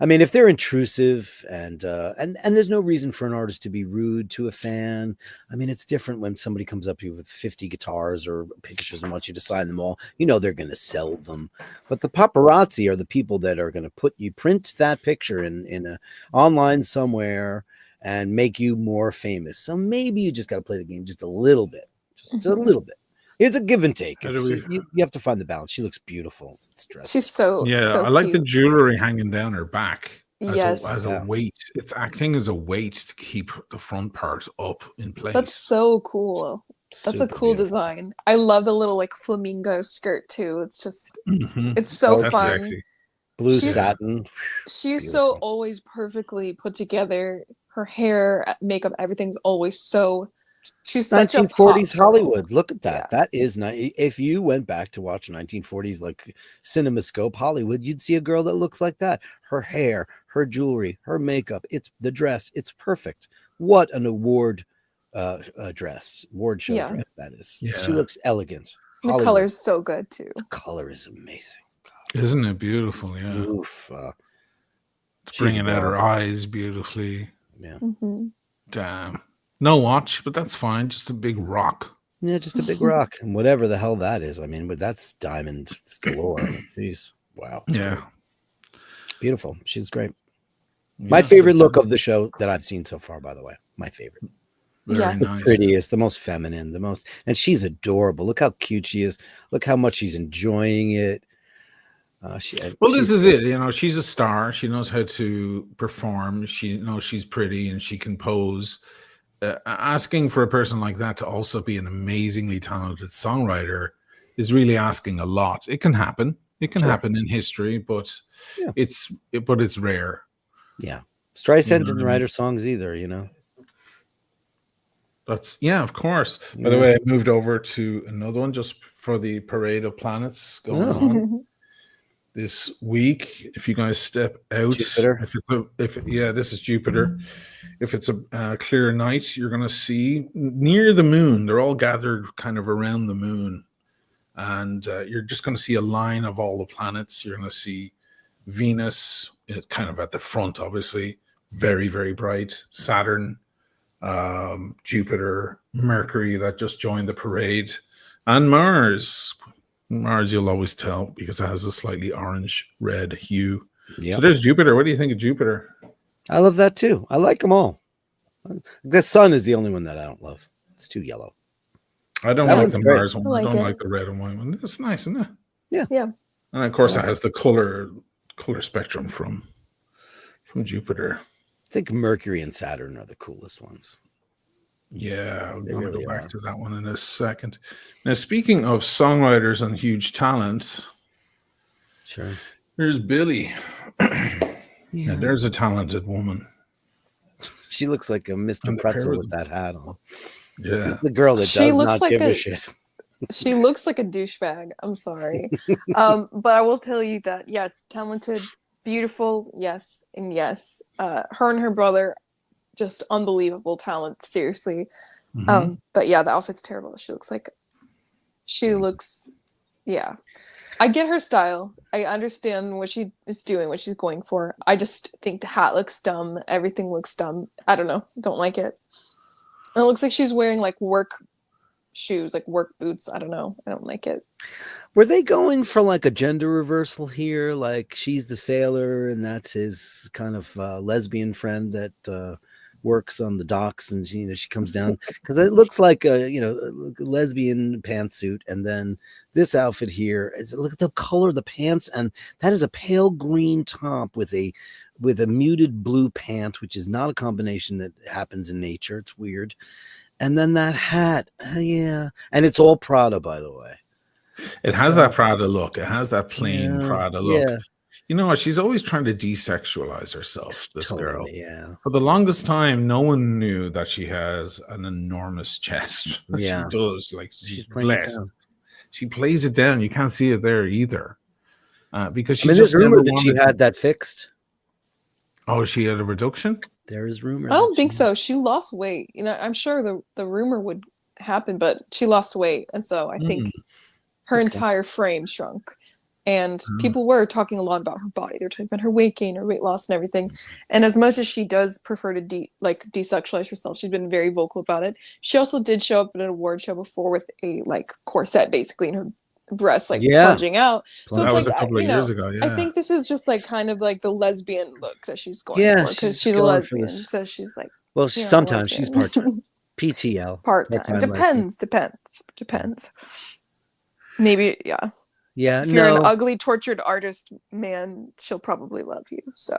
I mean, if they're intrusive and there's no reason for an artist to be rude to a fan. I mean, it's different when somebody comes up to you with 50 guitars or pictures and wants you to sign them all. They're going to sell them. But the paparazzi are the people that are going to print that picture in a online somewhere and make you more famous. So maybe you just got to play the game just a little bit, just a little bit. It's a give and take. You have to find the balance. She looks beautiful. It's dressed. She's so I like the jewelry hanging down her back as a weight. It's acting as a weight to keep the front part up in place. That's so cool. That's Super a cool beautiful design. I love the little flamingo skirt too. It's just it's so fun. Sexy. Blue satin. She's Beautiful. so always perfectly put together. Her hair, makeup, everything's always so. She's such a 1940s pop Hollywood. girl. Look at that. Yeah. That is nice. If you went back to watch 1940s like CinemaScope Hollywood, you'd see a girl that looks like that. Her hair, her jewelry, her makeup. It's the dress. It's perfect. What an award dress, award show dress that is. Yeah. She looks elegant. The color is so good too. The color is amazing. God. Isn't it beautiful? Yeah. Oof. It's bringing out her eyes beautifully. Yeah. Damn. No watch, but that's fine. Just a big rock. Yeah, just a big rock. And whatever the hell that is. I mean, but that's diamond galore. Jeez. Wow. Yeah. Great. Beautiful. She's great. My favorite look of the show that I've seen so far, by the way. My favorite. Very nice. The prettiest, the most feminine, and she's adorable. Look how cute she is. Look how much she's enjoying it. This is it. She's a star. She knows how to perform. She knows she's pretty and she can pose. Asking for a person like that to also be an amazingly talented songwriter is really asking a lot. It can happen. It can happen in history, but it's rare. Yeah. Streisand didn't write her songs either, That's of course. By the way, I moved over to another one just for the parade of planets going on this week. If you guys step out, Jupiter. This is Jupiter. If it's a clear night, you're going to see near the moon. They're all gathered kind of around the moon, and you're just going to see a line of all the planets. You're going to see Venus, kind of at the front, obviously, very, very bright. Saturn, Jupiter, Mercury that just joined the parade, and Mars. Mars, you'll always tell because it has a slightly orange-red hue. Yep. So there's Jupiter. What do you think of Jupiter? I love that too. I like them all. The sun is the only one that I don't love. It's too yellow. I don't like the Mars one. I don't like the red and white one. It's nice, isn't it? Yeah. And of course, it has the color spectrum from Jupiter. I think Mercury and Saturn are the coolest ones. Yeah, I'm going to go back to that one in a second. Now, speaking of songwriters and huge talent, sure. There's Billie. Yeah, there's a talented woman. She looks like a Mr. Pretzel with that hat on. Yeah, the girl that does not give a shit. She looks like a douchebag. I'm sorry, but I will tell you that yes, talented, beautiful, yes, and yes. Her and her brother, just unbelievable talent. Seriously, but yeah, the outfit's terrible. She looks. I get her style. I understand what she is doing, what she's going for. I just think the hat looks dumb. Everything looks dumb. I don't know. Don't like it. And it looks like she's wearing like work shoes, like work boots. I don't know. I don't like it. Were they going for like a gender reversal here? Like she's the sailor and that's his kind of lesbian friend that works on the docks, and she comes down because it looks like a lesbian pantsuit, and then this outfit here is, look at the color of the pants, and that is a pale green top with a muted blue pant, which is not a combination that happens in nature. It's weird. And then that hat, and it's all Prada, by the way. It has that Prada look. It has that plain Prada look. You know what? She's always trying to desexualize herself, this girl. Yeah. For the longest time, no one knew that she has an enormous chest. Yeah. She does. Like, she's playing it blessed. down. She plays it down. You can't see it there either. Because she there's just never rumors that she wanted had that fixed. Oh, she had a reduction? There is rumor. I don't think so. She lost weight. You know, I'm sure the rumor would happen, but she lost weight. And so I think her entire frame shrunk. And people were talking a lot about her body. They're talking about her weight gain, her weight loss, and everything. And as much as she does prefer to desexualize herself, she's been very vocal about it. She also did show up at an award show before with a corset, basically, and her breasts plunging out. So that it's was a couple of years ago. Yeah, I think this is just kind of the lesbian look that she's going for, because she's a going lesbian. So she's well, sometimes she's part-time. PTL. Part-time. Depends. Maybe, yeah. Yeah, if you're an ugly, tortured artist, man, she'll probably love you. So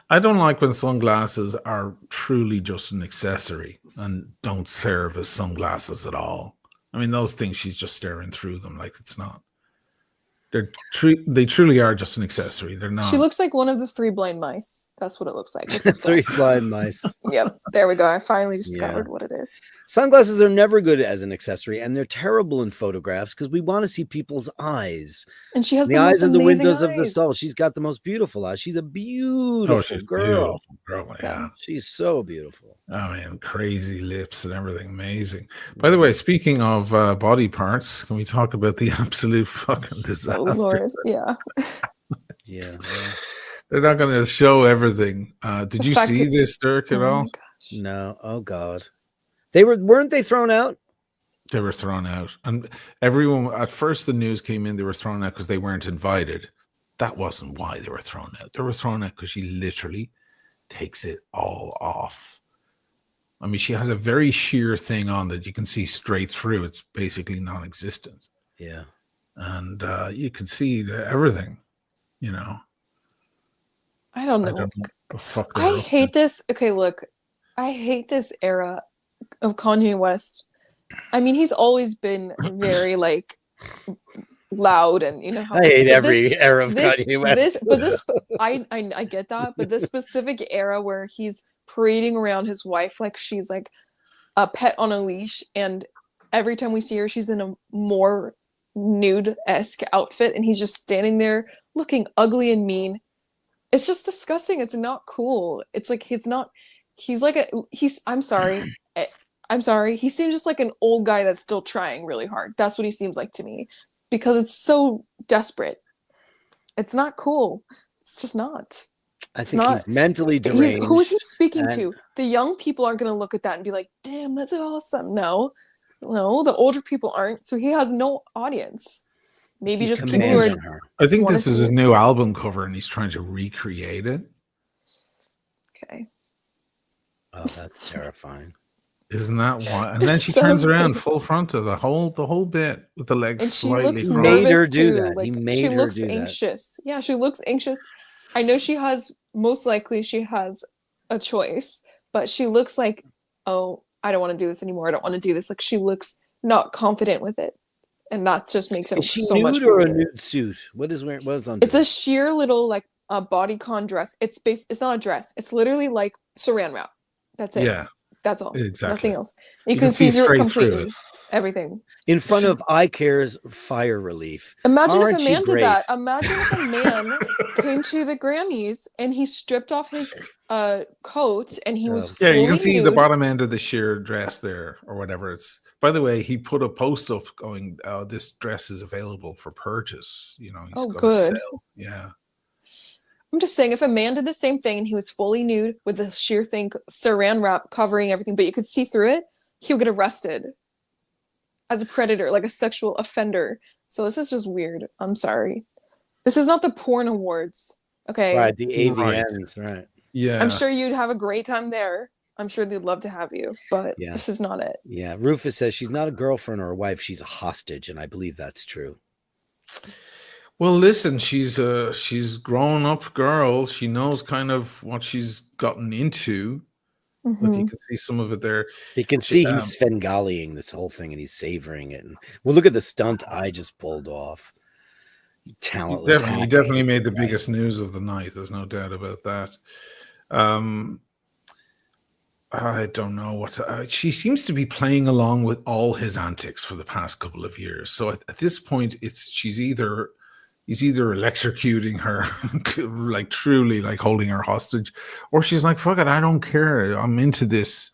I don't like when sunglasses are truly just an accessory and don't serve as sunglasses at all. I mean, those things, she's just staring through them like it's not. They truly are just an accessory. They're not. She looks like one of the 3 blind mice. That's what it looks like. 3 blind mice. Yep. There we go. I finally discovered what it is. Sunglasses are never good as an accessory, and they're terrible in photographs because we want to see people's eyes. And she has the eyes are the windows of the soul. She's got the most beautiful eyes. She's a beautiful girl. Yeah. She's so beautiful. Oh man, crazy lips and everything. Amazing. By the way, speaking of body parts, can we talk about the absolute fucking disaster? Oh Lord, yeah. Yeah. They're not going to show everything. Did you see this, Dirk, at all? No. Oh God. Weren't they thrown out? They were thrown out. And everyone, at first the news came in, they were thrown out because they weren't invited. That wasn't why they were thrown out. They were thrown out because she literally takes it all off. I mean, she has a very sheer thing on that you can see straight through. It's basically non-existent. Yeah. And you can see everything, you know. I don't know. I hate this. Okay, look. I hate this era of Kanye West. I mean, he's always been very loud, and you know how I hate every era of Kanye West. I get that, but this specific era where he's parading around his wife like she's like a pet on a leash, and every time we see her, she's in a more nude-esque outfit, and he's just standing there looking ugly and mean. It's just disgusting. It's not cool. It's like I'm sorry. He seems just like an old guy that's still trying really hard. That's what he seems like to me, because it's so desperate. It's not cool. It's just not. I think he's mentally deranged. Who is he speaking to? The young people aren't going to look at that and be like, damn, that's awesome. No, the older people aren't. So he has no audience. Maybe just people who are. I think this is his new album cover, and he's trying to recreate it. Okay. Oh, that's terrifying. Isn't that why? And then she turns around full frontal the whole bit with the legs slightly. She made her do that. She looks anxious. Yeah, she looks anxious. I know most likely she has a choice, but she looks like, oh, I don't want to do this anymore. I don't want to do this. Like, she looks not confident with it. And that just makes it so much nude or a nude suit? What is on? It's a sheer little bodycon dress. It's not a dress. It's literally like saran wrap. That's it. Yeah. That's all. Exactly. Nothing else. You can see through it completely. Everything. In front of iCare's Fire Relief. Imagine if a man did that. Imagine if a man came to the Grammys and he stripped off his coat and he was fully you can see nude. The bottom end of the sheer dress there, or whatever it's. By the way, he put a post up going, this dress is available for purchase. You know, he's good. Sell. Yeah. I'm just saying, if a man did the same thing and he was fully nude with the sheer thing, saran wrap covering everything, but you could see through it, he would get arrested as a predator, like a sexual offender. So this is just weird. I'm sorry. This is not the porn awards. Okay. Right. The AVNs. Right. Yeah. I'm sure you'd have a great time there. I'm sure they'd love to have you, but this is not it. Yeah. Rufus says she's not a girlfriend or a wife. She's a hostage. And I believe that's true. Well, listen, she's grown up girl. She knows kind of what she's gotten into. Mm-hmm. Look, you can see some of it there. You can see he's Svengaliing this whole thing, and he's savoring it. And well, look at the stunt I just pulled off. talentless. He definitely made the biggest news of the night. There's no doubt about that. I don't know what she seems to be playing along with all his antics for the past couple of years. So at this point, he's either electrocuting her, to, like truly like holding her hostage, or she's like, "Fuck it, I don't care. I'm into this.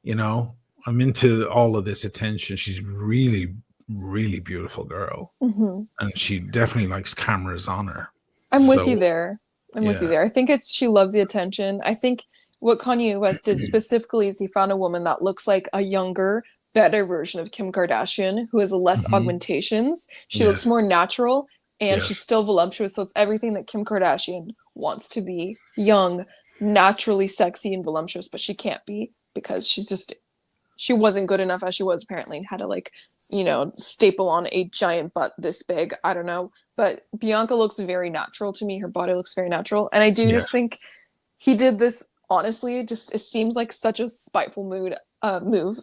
You know, I'm into all of this attention." She's really, really beautiful girl, and she definitely likes cameras on her. I'm with you there. I think she loves the attention. I think what Kanye West did specifically is he found a woman that looks like a younger, better version of Kim Kardashian, who has less augmentations. She looks more natural, and she's still voluptuous. So it's everything that Kim Kardashian wants to be: young, naturally sexy and voluptuous, but she can't be because she wasn't good enough as she was apparently, and had to like, staple on a giant butt this big. I don't know. But Bianca looks very natural to me. Her body looks very natural. And I do just think he did this, honestly, it seems like such a spiteful move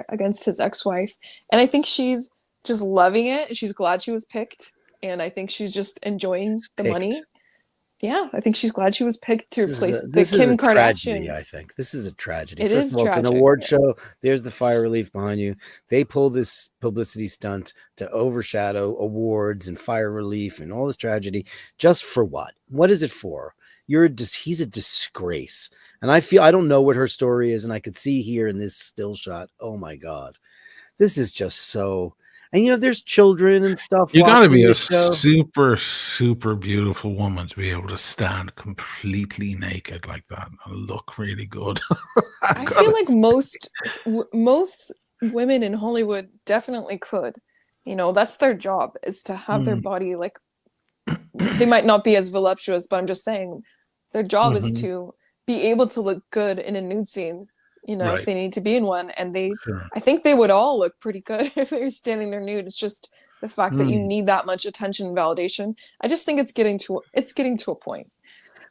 against his ex-wife. And I think she's just loving it. She's glad she was picked. And I think she's just enjoying the money. Yeah, I think she's glad she was picked to replace the Kim Kardashian. Tragedy, I think this is a tragedy. First of all, tragic. It's an award show. There's the fire relief behind you. They pull this publicity stunt to overshadow awards and fire relief and all this tragedy. Just for what? What is it for? He's a disgrace. And I don't know what her story is. And I could see here in this still shot, oh my God, this is just so. And there's children and stuff. You got to be a super, super beautiful woman to be able to stand completely naked like that and look really good. I feel like most women in Hollywood definitely could. That's their job, is to have their body like. They might not be as voluptuous, but I'm just saying, their job is to be able to look good in a nude scene. If they need to be in one, and I think they would all look pretty good if they were standing there nude. It's just the fact that you need that much attention and validation. I just think it's getting to a point.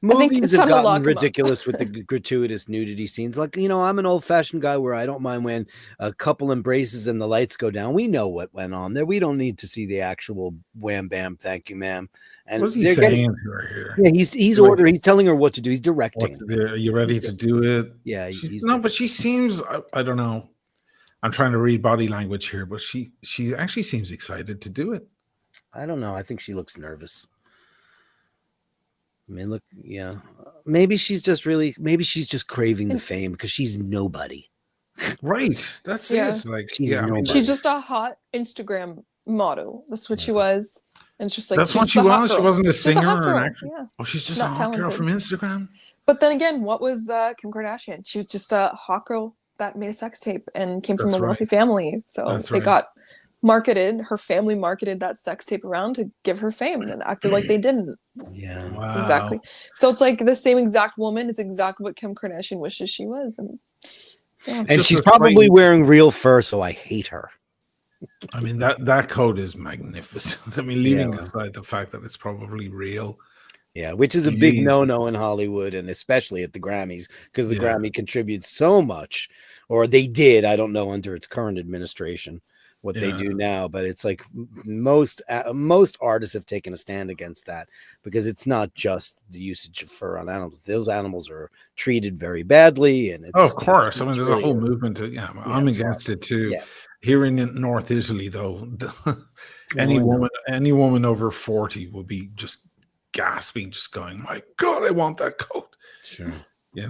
Movies have gotten ridiculous with the gratuitous nudity scenes. Like, I'm an old-fashioned guy where I don't mind when a couple embraces and the lights go down. We know what went on there. We don't need to see the actual wham bam, thank you, ma'am. And what's he saying to her here? Yeah, he's ordering. He's telling her what to do. He's directing. Are you ready to do it? Yeah. But she seems. I don't know. I'm trying to read body language here, but she actually seems excited to do it. I don't know. I think she looks nervous. I mean, look, yeah. Maybe she's just craving the fame because she's nobody. Right. That's it. Like, she's just a hot Instagram model. That's what she was. And it's just like, that's what she was. She wasn't a singer or an actor. Yeah. Oh, she's just a hot girl from Instagram. But then again, what was Kim Kardashian? She was just a hot girl that made a sex tape and came from a wealthy family. So they got marketed. Her family marketed that sex tape around to give her fame and acted like they didn't. Yeah, wow. Exactly. So it's like the same exact woman is exactly what Kim Kardashian wishes she was, and she's probably wearing real fur, so I hate her. I mean, that coat is magnificent. I mean, leaving aside the fact that it's probably real. Yeah, which is a big no-no in Hollywood, and especially at the Grammys, because the Grammy contributes so much, or they did. I don't know under its current administration what they do now, but it's like most artists have taken a stand against that, because it's not just the usage of fur on animals. Those animals are treated very badly, and of course, I mean, there's really a whole movement to I'm against it too. Yeah. Here in North Italy, though, any woman over 40 will be just gasping, just going, "My God, I want that coat." Sure, They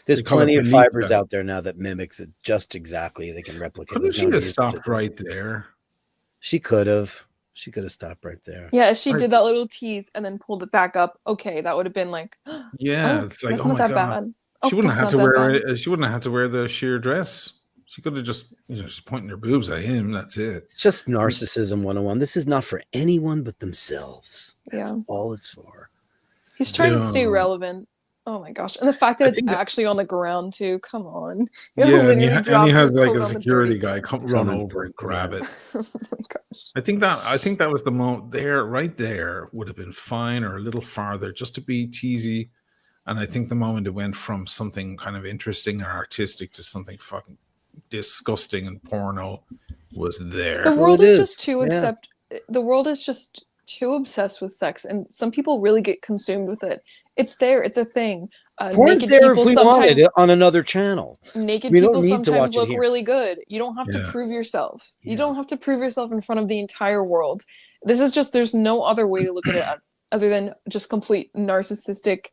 there's call plenty it of fibers out there now that mimics it just exactly. They can replicate. Couldn't she have stopped right there? She could have. She could have stopped right there. Yeah, if she did that little tease and then pulled it back up, okay, that would have been like, it's like, that's oh not my that God. bad. She wouldn't have to wear it. She wouldn't have to wear the sheer dress. She could have just, just pointing her boobs at him. That's it. It's just narcissism 101. This is not for anyone but themselves. That's all it's for. He's trying to stay relevant. Oh my gosh. And the fact that it's actually on the ground too. Come on. And he has like a security guy run over and grab it. Oh my gosh. I think that was the moment right there would have been fine, or a little farther, just to be teasy. And I think the moment it went from something kind of interesting or artistic to something fucking disgusting and porno was there. The world is just too the world is just too obsessed with sex, and some people really get consumed with it. It's there. It's a thing. Porn's there if we wanted it on another channel. Naked We don't people need to sometimes watch it look here. really good. You don't have to prove yourself. Yeah. You don't have to prove yourself in front of the entire world. This is just, there's no other way to look at it other than just complete narcissistic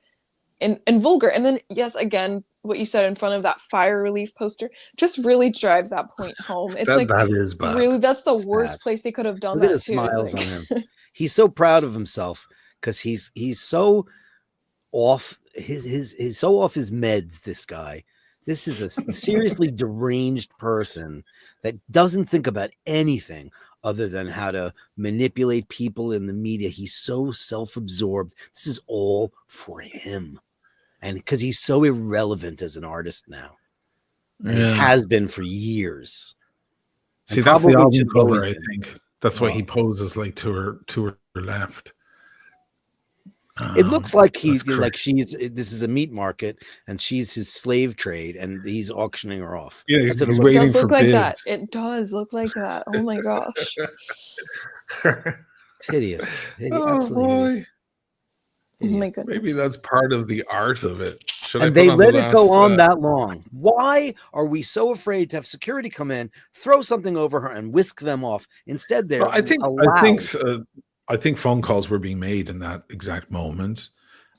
and vulgar. And then, yes, again, what you said in front of that fire relief poster just really drives that point home. It's that is bad. Really, that's the worst place they could have done Look that at the too. smiles on him. He's so proud of himself because he's so off he's so off his meds. This guy, this is a seriously deranged person that doesn't think about anything other than how to manipulate people in the media. He's so self-absorbed. This is all for him. And because he's so irrelevant as an artist now. And it has been for years. See, that's the album cover, I think. That's why he poses like to her left. It looks like this is a meat market and she's his slave trade and he's auctioning her off. Yeah, he's waiting for like bids. that. It does look like that. Oh my gosh. Hideous. Oh, Absolutely hideous. Oh my goodness. Maybe that's part of the art of it. And they let it go on that long. Why are we so afraid to have security come in, throw something over her, and whisk them off? Instead, they're I think phone calls were being made in that exact moment,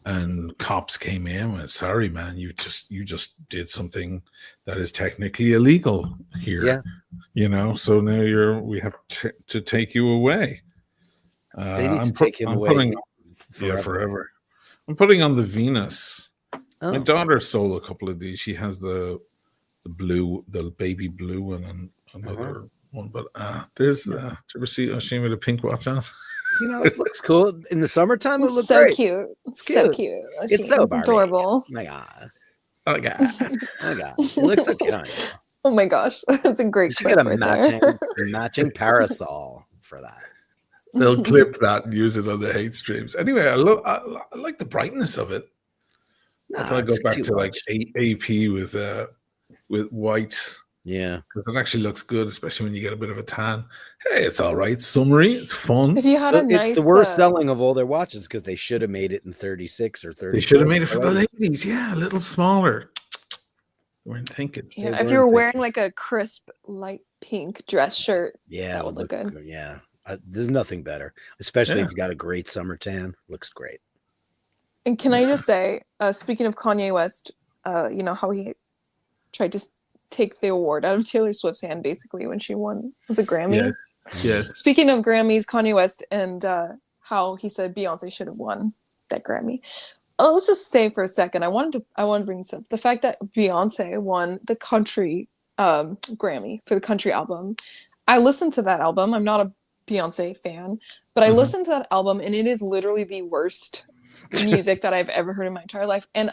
and cops came in and went, "Sorry, man, you just did something that is technically illegal here." Yeah. You know, so now we have to take you away. They need to take him away forever. I'm putting on the Venus. Oh. My daughter stole a couple of these. She has the baby blue one and another one. But there's did you ever see Shane with a pink watch on? You know, it looks cool in the summertime. It looks so great. cute. It's so cute. It's so adorable. Oh my god. Oh god. Oh my god. It looks so cute on you. Oh my gosh, that's a great clip get a right matching parasol for that. They'll clip that and use it on the hate streams. Anyway, I like the brightness of it. I go back to like AP with white. Yeah, because it actually looks good, especially when you get a bit of a tan. Hey, it's all right. Summery, it's fun. If you had it's the worst selling of all their watches because they should have made it in 36 or 30. They should have made it for the ladies. Yeah, a little smaller. They weren't thinking. Yeah, if you were wearing like a crisp light pink dress shirt, that would look good. Yeah, there's nothing better, especially if you got a great summer tan. Looks great. And can I just say, speaking of Kanye West, you know how he tried to take the award out of Taylor Swift's hand basically when she won, was it Grammy? Yeah. Speaking of Grammys, Kanye West and how he said Beyonce should have won that Grammy. Let's just say for a second, I want to bring this up. The fact that Beyonce won the country Grammy for the country album. I listened to that album. I'm not a Beyonce fan, but I listened to that album and it is literally the worst music that I've ever heard in my entire life. And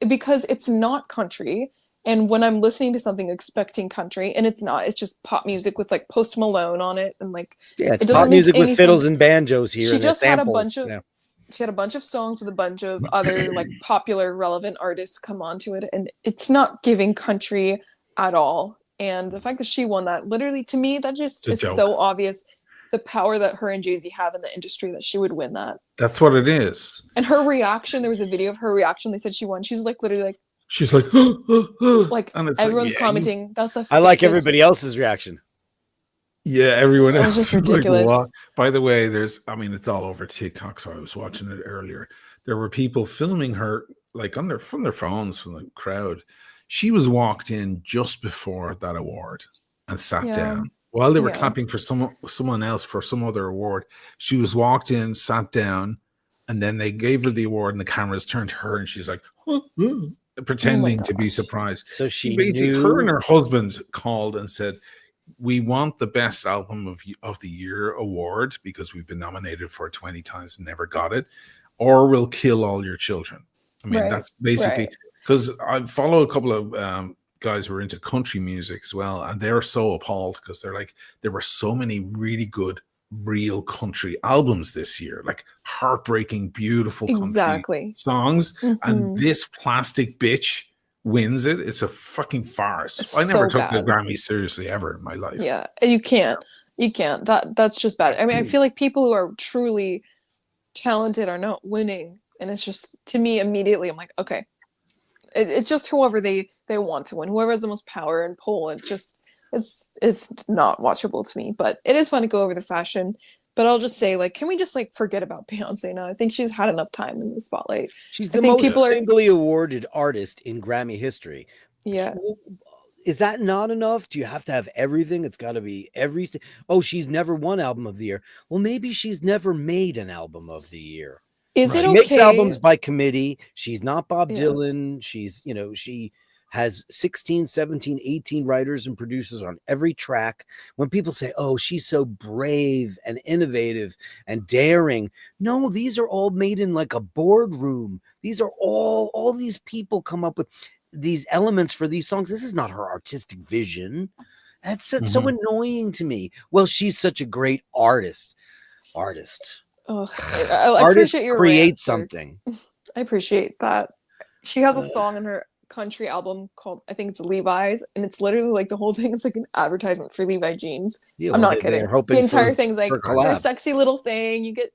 because it's not country. And when I'm listening to something expecting country, and it's not, it's just pop music with like Post Malone on it, and like it's pop music with fiddles and banjos here. She just had a bunch of she had a bunch of songs with a bunch of other like popular relevant artists come onto it, and it's not giving country at all. And the fact that she won that, literally to me, that just is so obvious. The power that her and Jay-Z have in the industry, that she would win that. That's what it is. And her reaction, there was a video of her reaction. They said she won. She's like literally like. She's like, like everyone's commenting. That's the. I like everybody else's reaction. Yeah, everyone else. It was just ridiculous. Like, by the way, it's all over TikTok. So I was watching it earlier. There were people filming her like from their phones from the crowd. She was walked in just before that award and sat down while they were clapping for someone else for some other award. She was walked in, sat down, and then they gave her the award, and the cameras turned to her, and she's like. Pretending to be surprised. So she basically, her and her husband called and said, "We want the best album of the year award because we've been nominated for it 20 times and never got it, or we'll kill all your children." I mean, that's basically because I follow a couple of guys who are into country music as well, and they're so appalled because they're like, there were so many really good real country albums this year, like heartbreaking, beautiful country songs, and this plastic bitch wins it. It's a fucking farce. I never took the Grammy seriously ever in my life. Yeah, you can't. You can't. That's just bad. I mean, I feel like people who are truly talented are not winning, and it's just, to me, immediately I'm like, okay, it's just whoever they want to win, whoever has the most power and pull. It's just it's not watchable to me, but it is fun to go over the fashion. But I'll just say, like, can we just like forget about Beyonce now? I think she's had enough time in the spotlight. She's I the think most people are, singly awarded artist in Grammy history. yeah. Is that not enough? Do you have to have everything? It's got to be every. Oh, she's never won album of the year. Well, maybe she's never made an album of the year. Is it She okay? makes albums by committee. She's not Bob Yeah. Dylan. She's, she has 16, 17, 18 writers and producers on every track. When people say, oh, she's so brave and innovative and daring. No, these are all made in like a boardroom. These are all these people come up with these elements for these songs. This is not her artistic vision. That's so annoying to me. Well, she's such a great artist. Ugh, I Artists appreciate your create rant, something. I appreciate that. She has a song in her country album called, I think it's Levi's, and it's literally like the whole thing is like an advertisement for Levi jeans. Yeah, I'm well, not kidding. they're hoping The entire for- thing's like for a collab. your sexy little thing. You get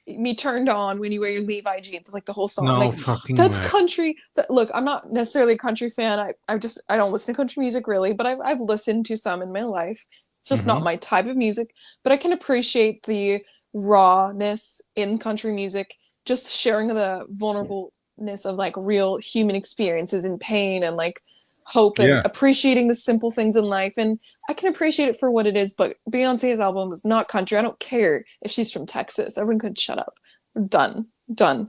me turned on when you wear your Levi jeans. It's like the whole song. No Like, fucking that's way. country. Look, I'm not necessarily a country fan. I don't listen to country music really, but I've listened to some in my life. It's just not my type of music. But I can appreciate the rawness in country music, just sharing the vulnerableness of like real human experiences and pain and like hope and appreciating the simple things in life. And I can appreciate it for what it is, but Beyonce's album is not country. I don't care if she's from Texas. Everyone could shut up. Done.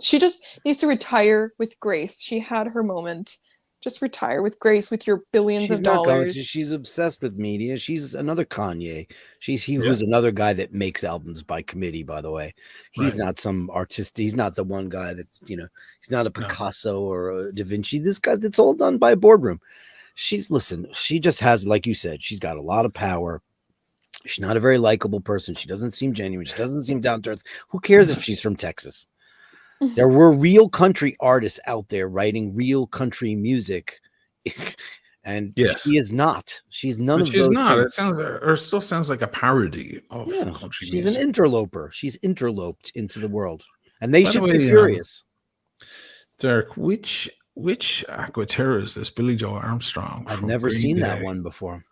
She just needs to retire with grace. She had her moment. Just retire with grace with your billions of dollars. She's obsessed with media. She's another Kanye. Who's another guy that makes albums by committee, by the way. He's not some artist. He's not the one guy that, he's not a Picasso or a Da Vinci. This guy, that's all done by a boardroom. She just has, like you said, she's got a lot of power. She's not a very likable person. She doesn't seem genuine. She doesn't seem down to earth. Who cares if she's from Texas? There were real country artists out there writing real country music, and she is not. She's none of those. She's not. It sounds, or still sounds like a parody of country she's music. An interloper. She's interloped into the world, and they should be furious. Derek, which Aquaterra is this? Billy Joe Armstrong. I've never seen that one before.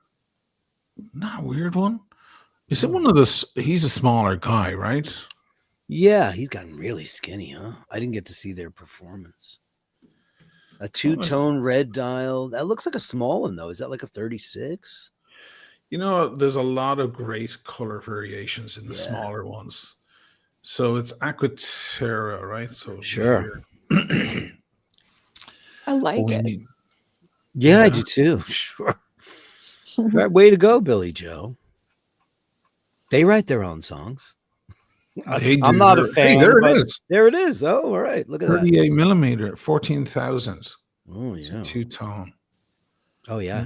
Not a weird one. Is it one of the? He's a smaller guy, right? Yeah, he's gotten really skinny, huh? I didn't get to see their performance. A two-tone red dial. That looks like a small one, though. Is that like a 36? There's a lot of great color variations in the smaller ones. So it's Aquaterra, right? So sure. I like it. Yeah, I do too. Sure. Way to go, Billy Joe. They write their own songs. I'm not a fan. Hey, there it is. There it is. Oh, all right. Look at 38 millimeter, 14,000. Oh, yeah. Two-tone. Oh, yeah.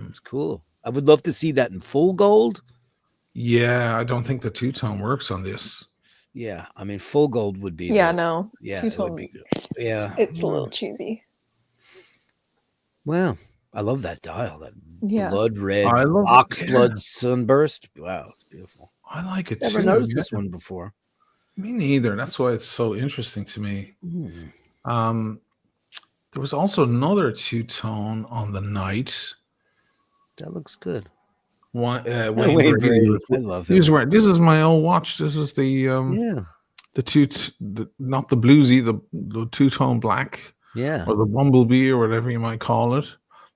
It's cool. I would love to see that in full gold. Yeah, I don't think the two-tone works on this. Yeah, I mean, full gold would be. Yeah, no. Two-tone. Yeah. It's a little cheesy. Well, I love that dial. That blood red, ox blood sunburst. Wow, it's beautiful. I like it Never noticed this one before. Me neither. That's why it's so interesting to me. There was also another two-tone on the night. That looks good. Wayne Brady. I love him. This is my old watch. This is the not the bluesy, the two-tone black. Yeah. Or the bumblebee or whatever you might call it.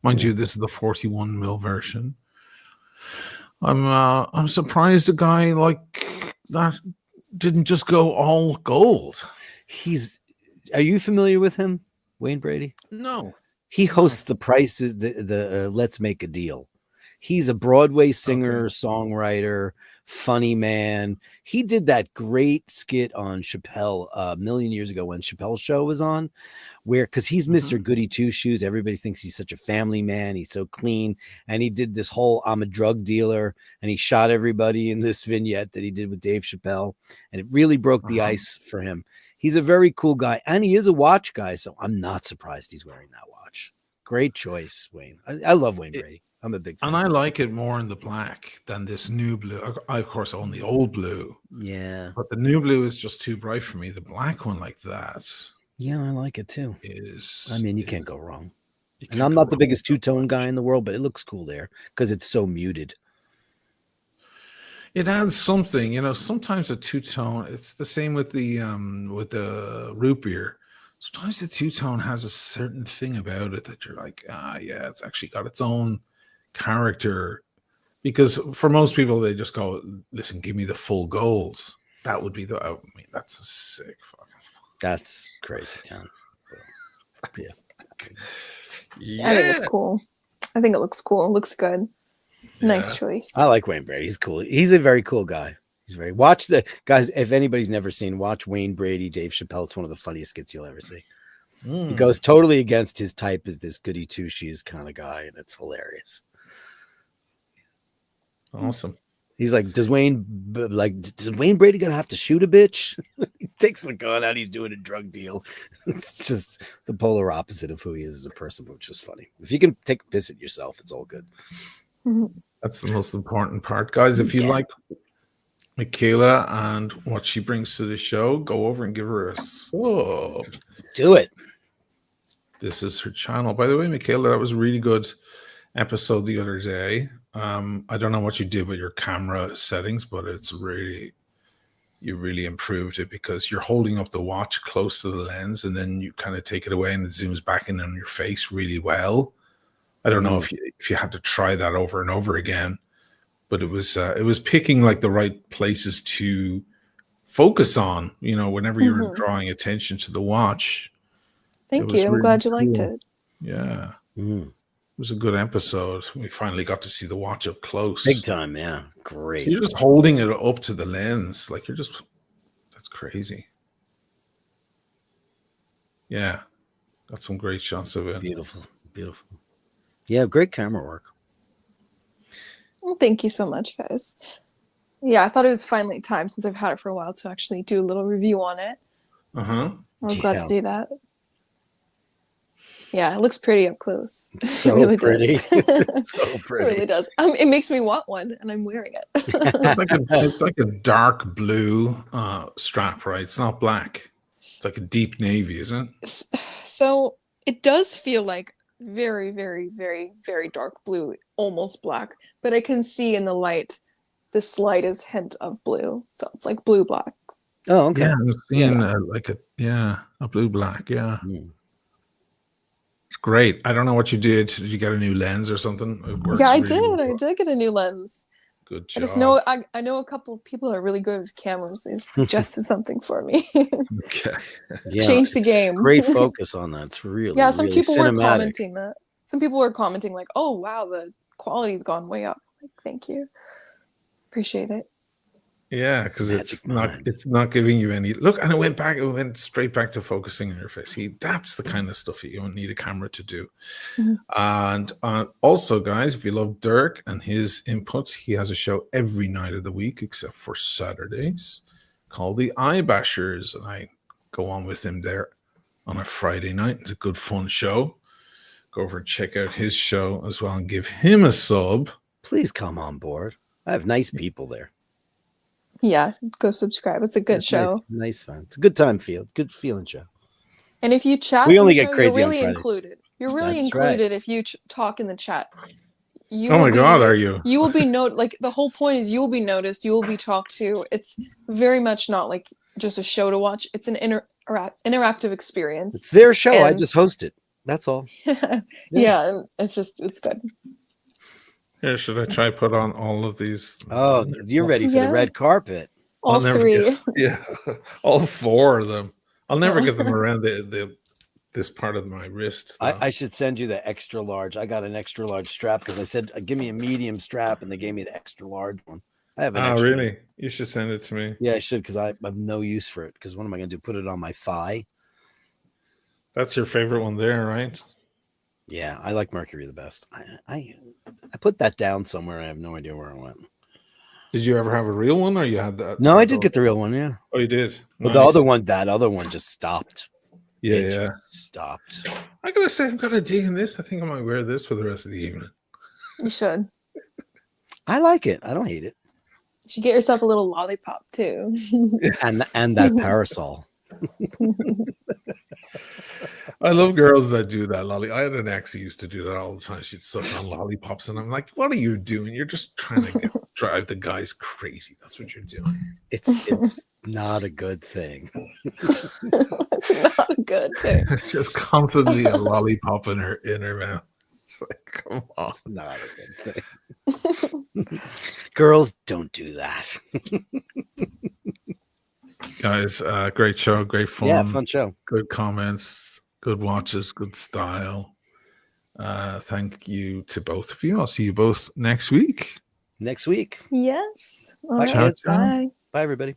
Mind you, this is the 41 mil version. I'm surprised a guy like that didn't just go all gold. Are you familiar with him, Wayne Brady? No. He hosts the prices, the Let's Make a Deal. He's a Broadway singer, songwriter, funny man. He did that great skit on Chappell a million years ago when Chappell's show was on, because he's Mr. Goody Two Shoes. Everybody thinks he's such a family man. He's so clean. And he did this whole I'm a drug dealer, and he shot everybody in this vignette that he did with Dave Chappelle. And it really broke the ice for him. He's a very cool guy, and he is a watch guy, so I'm not surprised he's wearing that watch. Great choice, Wayne. I love Wayne Brady. I'm a big fan. And I like it more in the black than this new blue. I of course own the old blue. Yeah. But the new blue is just too bright for me. The black one like that Yeah, I like it too. is. I mean, you can't go wrong. You And can't I'm go not the wrong biggest with that two-tone much. guy in the world, but it looks cool there because it's so muted. It adds something, sometimes a two-tone, it's the same with the root beer. Sometimes the two-tone has a certain thing about it that you're like, yeah, it's actually got its own character. Because for most people, they just go, listen, give me the full gold. That would be that's a sick fucking. That's crazy town. Yeah. I think it's cool. I think it looks cool. It looks good. Nice choice. I like Wayne Brady. He's cool. He's a very cool guy. Watch the guys. If anybody's never seen, watch Wayne Brady, Dave Chappelle. It's one of the funniest skits you'll ever see. He goes totally against his type as this goody two shoes kind of guy, and it's hilarious. Awesome. He's like, does Wayne Brady gonna have to shoot a bitch? He takes the gun out. He's doing a drug deal. It's just the polar opposite of who he is as a person, which is funny. If you can take a piss at yourself, it's all good. That's the most important part, guys. If you like Michaela and what she brings to the show, go over and give her a sub. Do it. This is her channel. By the way, Michaela, that was a really good episode the other day. I don't know what you did with your camera settings, but you really improved it because you're holding up the watch close to the lens and then you kind of take it away and it zooms back in on your face really well. I don't know if you had to try that over and over again, but it was picking like the right places to focus on, whenever you're drawing attention to the watch. Thank you. I'm glad you liked it. Yeah. It was a good episode. We finally got to see the watch up close. Big time, yeah. Great. You're just holding it up to the lens. Like that's crazy. Yeah. Got some great shots of it. Beautiful. Beautiful. Yeah, great camera work. Well, thank you so much, guys. Yeah, I thought it was finally time since I've had it for a while to actually do a little review on it. I'm glad to do that. Yeah, it looks pretty up close. So it really pretty. does. So pretty. It really does. It makes me want one, and I'm wearing it. It's like a dark blue strap, right? It's not black. It's like a deep navy, isn't it? So it does feel like very, very, very, very dark blue, almost black. But I can see in the light the slightest hint of blue. So it's like blue black. Oh, okay. Yeah, I'm seeing a blue black. Yeah. It's great. I don't know what you did. Did you get a new lens or something? Yeah, I did. I did get a new lens. Good job. I just know I know a couple of people are really good with cameras. They suggested something for me. Okay. Yeah, change the game. Great focus on that. It's really some really people cinematic. were commenting that. Some people were commenting like, "Oh wow, the quality's gone way up." Like, thank you, appreciate it. Yeah, because it's not giving you any look, and it went straight back to focusing on your face. See, that's the kind of stuff that you don't need a camera to do. And also, guys, if you love Dirk and his inputs, he has a show every night of the week except for Saturdays called The Eye Bashers, and I go on with him there on a Friday night. It's a good fun show. Go over and check out his show as well and give him a sub. Please come on board. I have nice people there. Yeah, go subscribe. It's a good show. Nice fun. It's a good time good feeling show. And if you chat, we only get crazy you're really on Friday. included. You're really That's included if you talk in the chat. Oh my God, are you? You will be like the whole point is you will be noticed. You will be talked to. It's very much not like just a show to watch. It's an interactive experience. It's their show. I just host it. That's all. Yeah, and it's good. Here, should I try put on all of these? Oh, you're ready for the red carpet. All three. All four of them. I'll never get them around this part of my wrist. I should send you the extra large. I got an extra large strap because I said, give me a medium strap, and they gave me the extra large one. I have an extra. Really? You should send it to me. Yeah, I should because I have no use for it. Because what am I going to do? Put it on my thigh? That's your favorite one there, right? Yeah, I like Mercury the best. I put that down somewhere. I have no idea where it went. Did you ever have a real one, or you had that? No, I did get the real one. Yeah. Oh, you did. But the other one just stopped. Yeah, stopped. I gotta say, I'm kind of digging this. I think I might wear this for the rest of the evening. You should. I like it. I don't hate it. You should get yourself a little lollipop too. And that parasol. I love girls that do that. I had an ex who used to do that all the time. She'd suck on lollipops, and I'm like, "What are you doing? You're just trying to drive the guys crazy. That's what you're doing." It's not a good thing. It's not a good thing. It's just constantly a lollipop in her mouth. It's like, come on. It's not a good thing. Girls, don't do that. Guys, great show, great fun. Yeah, fun show. Good comments, good watches, good style. Thank you to both of you. I'll see you both next week. Next week. Yes. All Bye, right. kids. Bye. Bye, everybody.